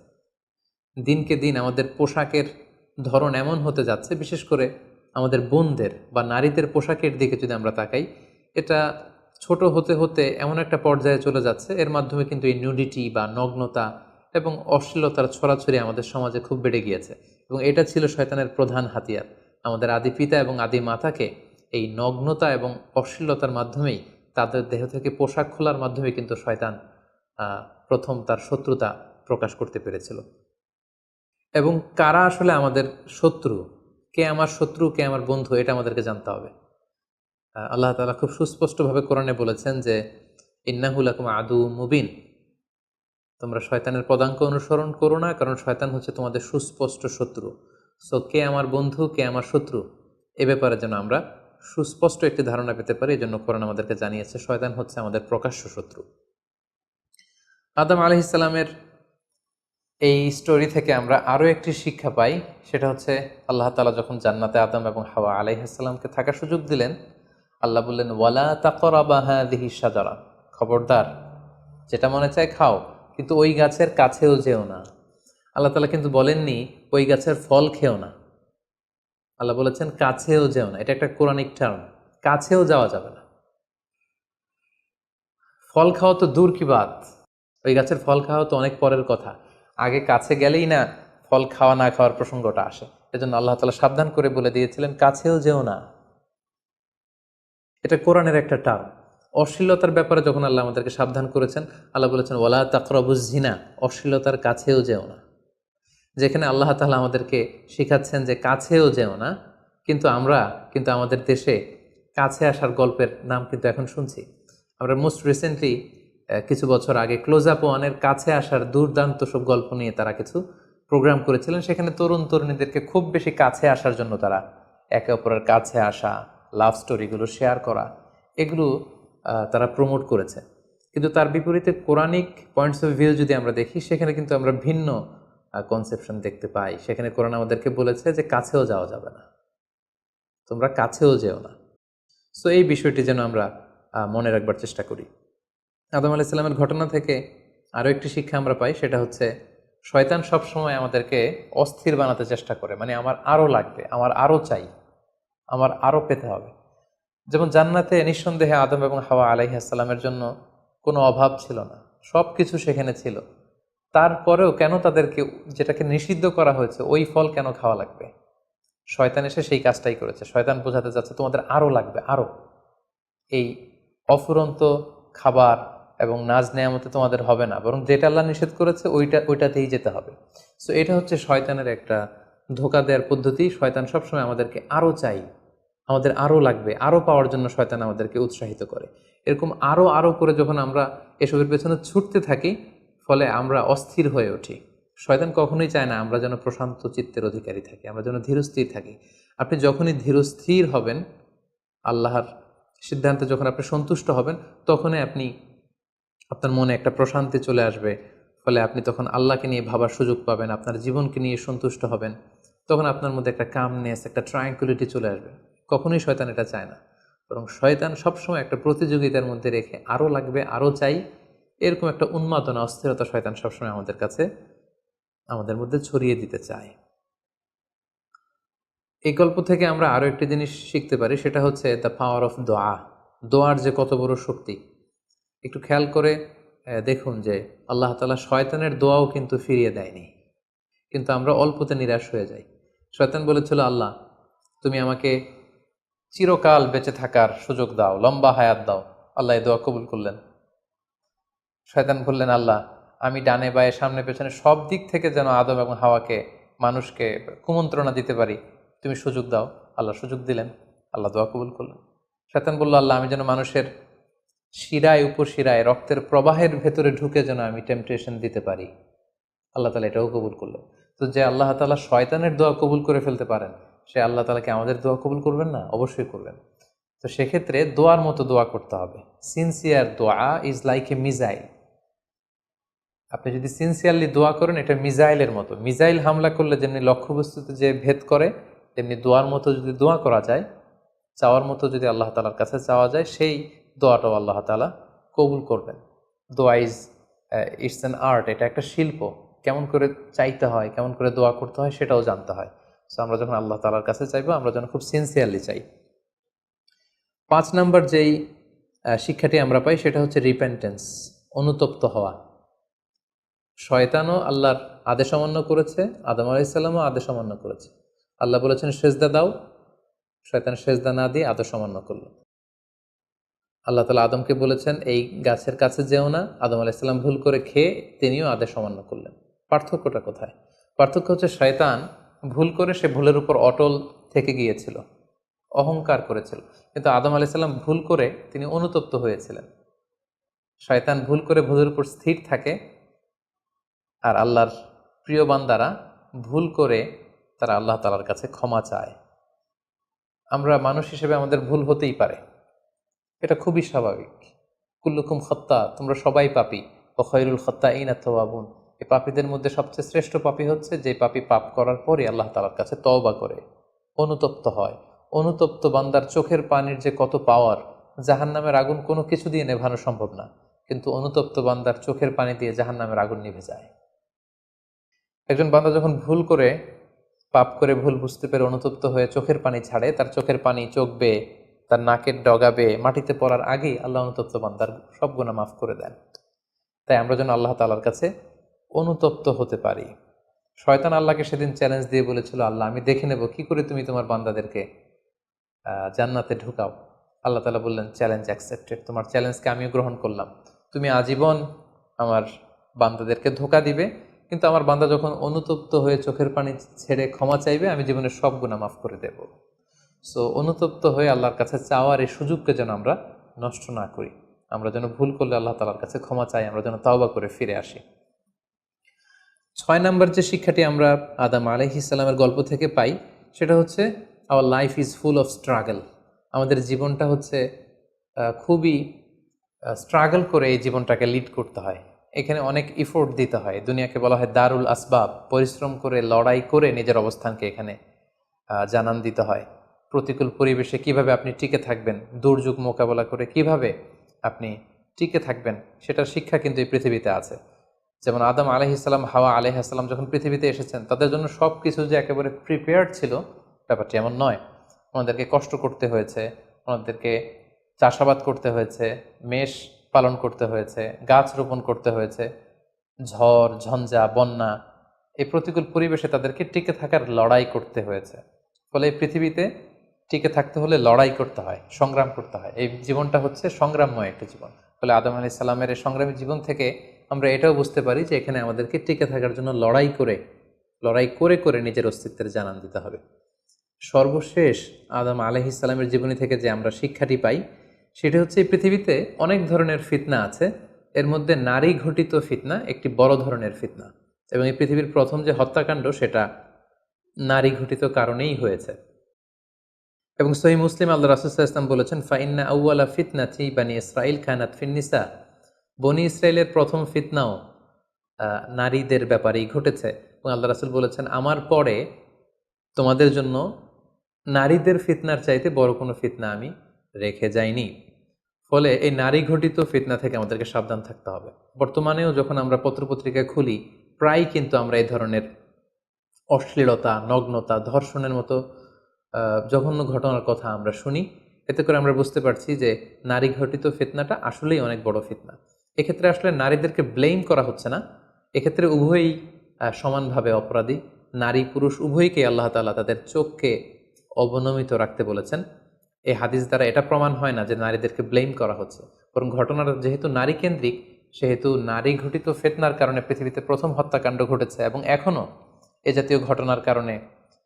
দিনকে দিন আমাদের পোশাকের ধরন এমন হতে যাচ্ছে, বিশেষ করে আমাদের বোনদের বা নারীদের পোশাকের দিকে যদি আমরা তাকাই, এটা ছোট হতে হতে এমন একটা পর্যায়ে চলে যাচ্ছে, এর মাধ্যমে কিন্তু এই নিউডিটি বা নগ্নতা এবং অশ্লীলতার ছড়াছড়ি আমাদের সমাজে খুব বেড়ে গিয়েছে। এবং এটা ছিল শয়তানের প্রধান হাতিয়ার। আমাদের আদি পিতা এবং আদি মাতাকে এই নগ্নতা এবং অশ্লীলতার মাধ্যমেই, তাদের দেহ থেকে পোশাক খোলার মাধ্যমে কিন্তু শয়তান প্রথম তার শত্রুতা প্রকাশ করতে পেরেছিল। এবং কারা আসলে আমাদের শত্রু, কে আমার শত্রু কে আমার বন্ধু, এটা আমাদেরকে জানতে হবে। আল্লাহ তাআলা খুব সুস্পষ্টভাবে কোরআনে বলেছেন যে ইন্নাহু লাকুম আদু মুবিন, তোমরা শয়তানের পদাঙ্ক অনুসরণ করো না, কারণ শয়তান হচ্ছে তোমাদের সুস্পষ্ট শত্রু। সো কে আমার বন্ধু কে আমার শত্রু, এ ব্যাপারে যেন আমরা সুস্পষ্ট একটি ধারণা পেতে পারি, এই জন্য কোরআন আমাদেরকে জানিয়েছে শয়তান হচ্ছে আমাদের প্রকাশ্য শত্রু। আদম আলাইহিস সালামের এই স্টোরি থেকে আমরা আরও একটি শিক্ষা পাই, সেটা হচ্ছে আল্লাহ তাআলা যখন জান্নাতে আদম এবং হাওয়া আলাইহিস সালামকে থাকার সুযোগ দিলেন, আল্লাহ বললেন ওয়ালা তাকরাবা হাযিহি শাজারা, খবরদার যেটা মনে চায় খাও, কিন্তু ওই গাছের কাছেও যেও না। আল্লাহ তাআলা কিন্তু বলেননি ওই গাছের ফল খেও না, আল্লাহ বলেছেন কাছেও যেও না। এটা একটা কোরআনিক টার্ম, কাছেও যাওয়া যাবে না। ফল খাওয়া তো দূর কি বাত, ওই গাছের ফল খাওয়া তো অনেক পরের কথা, আগে কাছে গেলেই না ফল খাওয়া না খাওয়ার প্রসঙ্গটা আসে। এজন্য আল্লাহ তাআলা সাবধান করে বলে দিয়েছিলেন কাছেও যেও না। এটা কোরআনের একটা টার্ম। অশ্লীলতার ব্যাপারে যখন আল্লাহ আমাদেরকে সাবধান করেছেন, আল্লাহ বলেছেন ওয়ালা তাকরাবুজ জিনা, অশ্লীলতার কাছেও যেও না। যেখানে আল্লাহ তাআলা আমাদেরকে শেখাচ্ছেন যে কাছেও যেও না, কিন্তু আমরা আমাদের দেশে কাছে আসার গল্পের নাম কিন্তু এখন শুনছি। আমরা মোস্ট রিসেন্টলি কিছু বছর আগে ক্লোজ আপ ওয়ানের কাছে আসার দুর্দান্ত সব গল্প নিয়ে তারা কিছু প্রোগ্রাম করেছিলেন। সেখানে তরুণ তরুণীদেরকে খুব বেশি কাছে আসার জন্য তারা একে অপরের কাছে আসা, লাভ স্টোরিগুলো শেয়ার করা, এগুলো তারা প্রমোট করেছে। কিন্তু তার বিপরীতে কোরআনিক পয়েন্টস অফ ভিউ যদি আমরা দেখি, সেখানে কিন্তু আমরা ভিন্ন কনসেপশন দেখতে পাই। সেখানে কোরআন আমাদেরকে বলেছে যে কাছেও যাওয়া যাবে না, তোমরা কাছেও যেও না। সো এই বিষয়টি যেন আমরা মনে রাখবার চেষ্টা করি। আদম আলাইহিস সালামের ঘটনা থেকে আরও একটি শিক্ষা আমরা পাই, সেটা হচ্ছে শয়তান সবসময় আমাদেরকে অস্থির বানাতে চেষ্টা করে, মানে আমার আরও লাগবে, আমার আরও চাই, আমার আরও পেতে হবে। যেমন জান্নাতে নিঃসন্দেহে আদম এবং হাওয়া আলাইহিস সালামের জন্য কোনো অভাব ছিল না, সব কিছু সেখানে ছিল। তারপরেও কেন তাদেরকে, যেটাকে নিষিদ্ধ করা হয়েছে, ওই ফল কেন খাওয়া লাগবে? শয়তান এসে সেই কাজটাই করেছে। শয়তান বোঝাতে চাচ্ছে তোমাদের আরও লাগবে, আরও। এই অফুরন্ত খাবার এবং নাজ নেয়ামতে তোমাদের হবে না, বরং যেটা আল্লাহ নিষেধ করেছে ওইটাতেই যেতে হবে। সো এটা হচ্ছে শয়তানের একটা ধোঁকা দেওয়ার পদ্ধতি। শয়তান সবসময় আমাদেরকে আরও চাই, আমাদের আরও লাগবে, আরও পাওয়ার জন্য শয়তান আমাদেরকে উৎসাহিত করে। এরকম আরও আরও করে যখন আমরা এসবের পেছনে ছুটতে থাকি, ফলে আমরা অস্থির হয়ে উঠি। শয়তান কখনোই চায় না আমরা যেন প্রশান্ত চিত্তের অধিকারী থাকি, আমরা যেন ধীরস্থির থাকি। আপনি যখনই ধীরস্থির হবেন, আল্লাহর সিদ্ধান্তে যখন আপনি সন্তুষ্ট হবেন, তখনই আপনার মনে একটা প্রশান্তি চলে আসবে। ফলে আপনি তখন আল্লাহকে নিয়ে ভাবার সুযোগ পাবেন, আপনার জীবনকে নিয়ে সন্তুষ্ট হবেন। তখন আপনার মধ্যে একটা কামনেস, একটা ট্রায়াঙ্কুলিটি চলে আসবে। কখনোই শয়তান এটা চায় না, বরং শয়তান সবসময় একটা প্রতিযোগিতার মধ্যে রেখে আরও লাগবে, আরও চাই, এরকম একটা উন্মাদনা, অস্থিরতা শয়তান সবসময় আমাদের মধ্যে ছড়িয়ে দিতে চায়। এই গল্প থেকে আমরা আরও একটি জিনিস শিখতে পারি, সেটা হচ্ছে দ্য পাওয়ার অফ দোয়া। দোয়ার যে কত বড় শক্তি। একটু খেয়াল করে দেখুন যে আল্লাহ তাআলা শয়তানের দোয়াও কিন্তু ফিরিয়ে দেয়নি, কিন্তু আমরা অল্পতে নিরাশ হয়ে যাই। শয়তান বলেছিল, আল্লাহ তুমি আমাকে চিরকাল বেঁচে থাকার সুযোগ দাও, লম্বা হায়াত দাও। আল্লাহ এই দোয়া কবুল করলেন। শয়তান বললেন, আল্লাহ আমি ডানে বায়ে সামনে পেছনে সব দিক থেকে যেন আদম এবং হাওয়াকে, মানুষকে কুমন্ত্রণা দিতে পারি, তুমি সুযোগ দাও। আল্লাহ সুযোগ দিলেন, আল্লাহ দোয়া কবুল করলেন। শয়তান বলল, আল্লাহ আমি যেন মানুষের শিরায় উপশিরায় রক্তের প্রবাহের ভেতরে ঢুকে যেন আমি টেম্পটেশন দিতে পারি। আল্লাহ তালা এটাও কবুল করলেন। তো যে আল্লাহ তালা শয়তানের দোয়া কবুল করে ফেলতে পারেন, সে আল্লাহ তালাকে আমাদের দোয়া কবুল করবেন না? অবশ্যই করবেন। তো সেক্ষেত্রে দোয়ার মতো দোয়া করতে হবে। সিনসিয়ার দোয়া ইজ লাইক এ মিজাইল। আপনি যদি সিনসিয়ারলি দোয়া করেন, এটা মিজাইলের মতো। মিজাইল হামলা করলে যেমনি লক্ষ্যবস্তুতে যে ভেদ করে, তেমনি দোয়ার মতো যদি দোয়া করা যায়, চাওয়ার মতো যদি আল্লাহ তালার কাছে চাওয়া যায়, সেই দোয়াটাও আল্লাহ তালা কবুল করবেন। দোয়া ইটস অ্যান আর্ট, এটা একটা শিল্প। কেমন করে চাইতে হয়, কেমন করে দোয়া করতে হয়, সেটাও জানতে হয়। সো আমরা যখন আল্লাহ তালার কাছে চাইবো, আমরা যেন খুব সিনসিয়ারলি চাই। 5 নম্বর যেই শিক্ষাটি আমরা পাই, সেটা হচ্ছে রিপেন্টেন্স, অনুতপ্ত হওয়া। শয়তানও আল্লাহর আদেশ অমান্য করেছে, আদম আলাইহিস সালামও আদেশ অমান্য করেছে। আল্লাহ বলেছেন সেজদা দাও, শয়তান সেজদা না দিয়ে আদেশ অমান্য করলো। আল্লাহ তাআলা আদমকে বলেছেন এই গাছের কাছে যেও না, আদম আলাইহিস সালাম ভুল করে খেয়ে তিনিও আদেশ অমান্য করলেন। পার্থক্যটা কোথায়? পার্থক্য হচ্ছে শয়তান ভুল করে সে ভুলের উপর অটল থেকে গিয়েছিল, অহংকার করেছিল। কিন্তু আদম আলাইহিস সালাম ভুল করে তিনি অনুতপ্ত হয়েছিলেন। শয়তান ভুল করে ভুলের উপর স্থির থাকে, আর আল্লাহর প্রিয় বান্দারা ভুল করে তারা আল্লাহ তাআলার কাছে ক্ষমা চায়। আমরা মানুষ হিসেবে আমাদের ভুল হতেই পারে, এটা খুবই স্বাভাবিক। কুল্লুকুম খত্তা, তোমরা সবাই পাপী। ও খয়রুল খত্তাইনা তাওয়াবুন, এই পাপীদের মধ্যে সবচেয়ে শ্রেষ্ঠ পাপী হচ্ছে যে পাপী পাপ করার পরই আল্লাহ তাআলার কাছে তওবা করে, অনুতপ্ত হয়। অনুতপ্ত বান্দার চোখের পানির যে কত পাওয়ার, জাহান্নামের আগুন কোনো কিছু দিয়ে নেভানো সম্ভব না, কিন্তু অনুতপ্ত বান্দার চোখের পানি দিয়ে জাহান্নামের আগুন নিভে যায়। একজন বান্দা যখন ভুল করে, পাপ করে, ভুল বুঝতে পেরে অনুতপ্ত হয়ে চোখের পানি ছাড়ে, তার চোখের পানি চোখ বেয়ে, তার নাকের ডগা বেয়ে মাটিতে পড়ার আগেই আল্লাহ অনুতপ্ত বান্দার সব গুনাহ মাফ করে দেন। তাই আমরা যেন আল্লাহ তাআলার কাছে অনুতপ্ত হতে পারি। শয়তান আল্লাহকে সেদিন চ্যালেঞ্জ দিয়ে বলেছিল, আল্লাহ আমি দেখে নেব কি করে তুমি তোমার বান্দাদেরকে জান্নাতে ঢুকাও। আল্লাহ তাআলা বললেন, চ্যালেঞ্জ অ্যাকসেপ্টেড, তোমার চ্যালেঞ্জকে আমিও গ্রহণ করলাম। তুমি আজীবন আমার বান্দাদেরকে ধোঁকা দিবে, কিন্তু আমার বান্দা যখন অনুতপ্ত হয়ে চোখের পানি ছেড়ে ক্ষমা চাইবে, আমি জীবনের সব গুনাহ মাফ করে দেব। সো অনুতপ্ত হয়ে আল্লাহর কাছে চাওয়ার এই সুযোগকে যেন আমরা নষ্ট না করি। আমরা যেন ভুল করলে আল্লাহ তাআলার কাছে ক্ষমা চাই, আমরা যেন তাওবা করে ফিরে আসি। 6 নম্বর যে শিক্ষাটি আমরা আদম আলাইহিস সালামের গল্প থেকে পাই, সেটা হচ্ছে our life is full of struggle. আমাদের জীবনটা হচ্ছে খুবই স্ট্রাগল করে এই জীবনটাকে লিড করতে হয়। এখানে অনেক ইফোর্ট দিতে হয়। দুনিয়াকে বলা হয় দারুল আসবাব, পরিশ্রম করে, লড়াই করে নিজের অবস্থানকে এখানে জানান দিতে হয়। প্রতিকূল পরিবেশে কিভাবে আপনি টিকে থাকবেন, দুর্যোগ মোকাবেলা করে কিভাবে আপনি টিকে থাকবেন, সেটার শিক্ষা কিন্তু এই পৃথিবীতে আছে। যেমন আদম আলাইহিসসালাম, হাওয়া আলাইহিসসালাম যখন পৃথিবীতে এসেছেন, তাদের জন্য সব কিছু যে একেবারে প্রিপেয়ার্ড ছিল ব্যাপারটি এমন নয়। ওনাদেরকে কষ্ট করতে হয়েছে, ওনাদেরকে চাষাবাদ করতে হয়েছে, মেষ পালন করতে হয়েছে, গাছ রোপণ করতে হয়েছে, ঝড় ঝঞ্ঝা বন্যা, এই প্রতিকূল পরিবেশে তাদেরকে টিকে থাকার লড়াই করতে হয়েছে। ফলে এই পৃথিবীতে টিকে থাকতে হলে লড়াই করতে হয়, সংগ্রাম করতে হয়। এই জীবনটা হচ্ছে সংগ্রামময় একটা জীবন। ফলে আদম আলাইহিস সালামের এই সংগ্রামী জীবন থেকে আমরা এটাও বুঝতে পারি যে এখানে আমাদেরকে টিকে থাকার জন্য লড়াই করে করে নিজের অস্তিত্বের জানান দিতে হবে। সর্বশেষ আদম আলাইহিস সালামের জীবনী থেকে যে আমরা শিক্ষাটি পাই, সেটি হচ্ছে এই পৃথিবীতে অনেক ধরনের ফিতনা আছে, এর মধ্যে নারী ঘটিত ফিতনা একটি বড় ধরনের ফিতনা, এবং এই পৃথিবীর প্রথম যে হত্যাকাণ্ড সেটা নারী ঘটিত কারণেই হয়েছে। এবং সহিহ মুসলিম আল্লাহ রাসূল সাল্লাল্লাহু আলাইহি ওয়াসাল্লাম বলেছেন, ফাইন্না আউওয়ালা ফিতনাতি বানি ইসরাঈল কানাত ফিন্নিসা, বনি ইসরায়েলের প্রথম ফিতনাও নারীদের ব্যাপারেই ঘটেছে। এবং আল্লাহ রাসূল বলেছেন, আমার পরে তোমাদের জন্য নারীদের ফিতনার চাইতে বড় কোনো ফিতনা আমি রেখে যাইনি। ফলে এই নারী ঘটিত ফিতনা থেকে আমাদেরকে সাবধান থাকতে হবে। বর্তমানেও যখন আমরা পত্রপত্রিকা খুলি, প্রায় কিন্তু আমরা এই ধরনের অশ্লীলতা, নগ্নতা, ধর্ষণের মতো জঘন্য ঘটনার কথা আমরা শুনি। এতে করে আমরা বুঝতে পারছি যে নারী ঘটিত ফিতনাটা আসলেই অনেক বড় ফিতনা। এক্ষেত্রে আসলে নারীদেরকে ব্লেম করা হচ্ছে না, এক্ষেত্রে উভয়ই সমানভাবে অপরাধী। নারী পুরুষ উভয়কেই আল্লাহ তাআলা তাদের চোখকে অবনমিত রাখতে বলেছেন। এই হাদিস দ্বারা এটা প্রমাণ হয় না যে নারীদেরকে ব্লেম করা হচ্ছে, বরং ঘটনাটা যেহেতু নারী কেন্দ্রিক, সেহেতু নারী ঘটিত ফিতনার কারণে পৃথিবীতে প্রথম হত্যাকাণ্ড ঘটেছে, এবং এখনও এ জাতীয় ঘটনার কারণে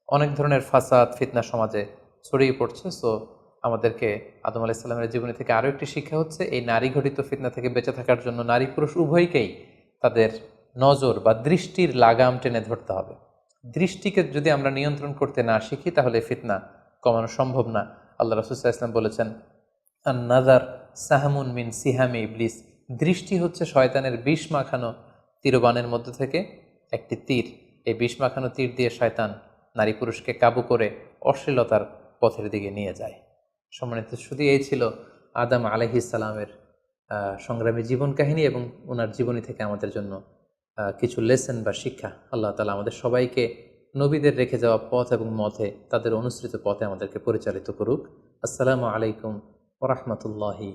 অনেক ধরনের ফাসাদ ফিতনা সমাজে ছড়িয়ে পড়ছে। সো আমাদেরকে আদম আলাইহিস সালামের জীবনী থেকে আরও একটি শিক্ষা হচ্ছে, এই নারী ঘটিত ফিতনা থেকে বেঁচে থাকার জন্য নারী পুরুষ উভয়কেই তাদের নজর বা দৃষ্টির লাগাম টেনে ধরতে হবে। দৃষ্টিকে যদি আমরা নিয়ন্ত্রণ করতে না শিখি, তাহলে ফিতনা কমানো সম্ভব না। আল্লাহ রাসূল সাল্লাল্লাহু আলাইহি ওয়াসাল্লাম বলেছেন, আন নাযার সাহমুন মিন সিহামি ইবলিস, দৃষ্টি হচ্ছে শয়তানের বিষ মাখানো তীরবানের মধ্যে থেকে একটি তীর। এই বিষ মাখানো তীর দিয়ে শয়তান নারী পুরুষকে কাবু করে অশ্লীলতার পথের দিকে নিয়ে যায়। সম্মানিত শুধু এই ছিল আদম আলাইহিস সালামের সংগ্রামী জীবন কাহিনী, এবং ওনার জীবনী থেকে আমাদের জন্য কিছু লেসন বা শিক্ষা। আল্লাহ তাআলা আমাদের সবাইকে নবীদের রেখে যাওয়া পথ এবং মতে, তাদের অনুসৃত পথে আমাদেরকে পরিচালিত করুক। আসসালামু আলাইকুম ওয়া রাহমাতুল্লাহি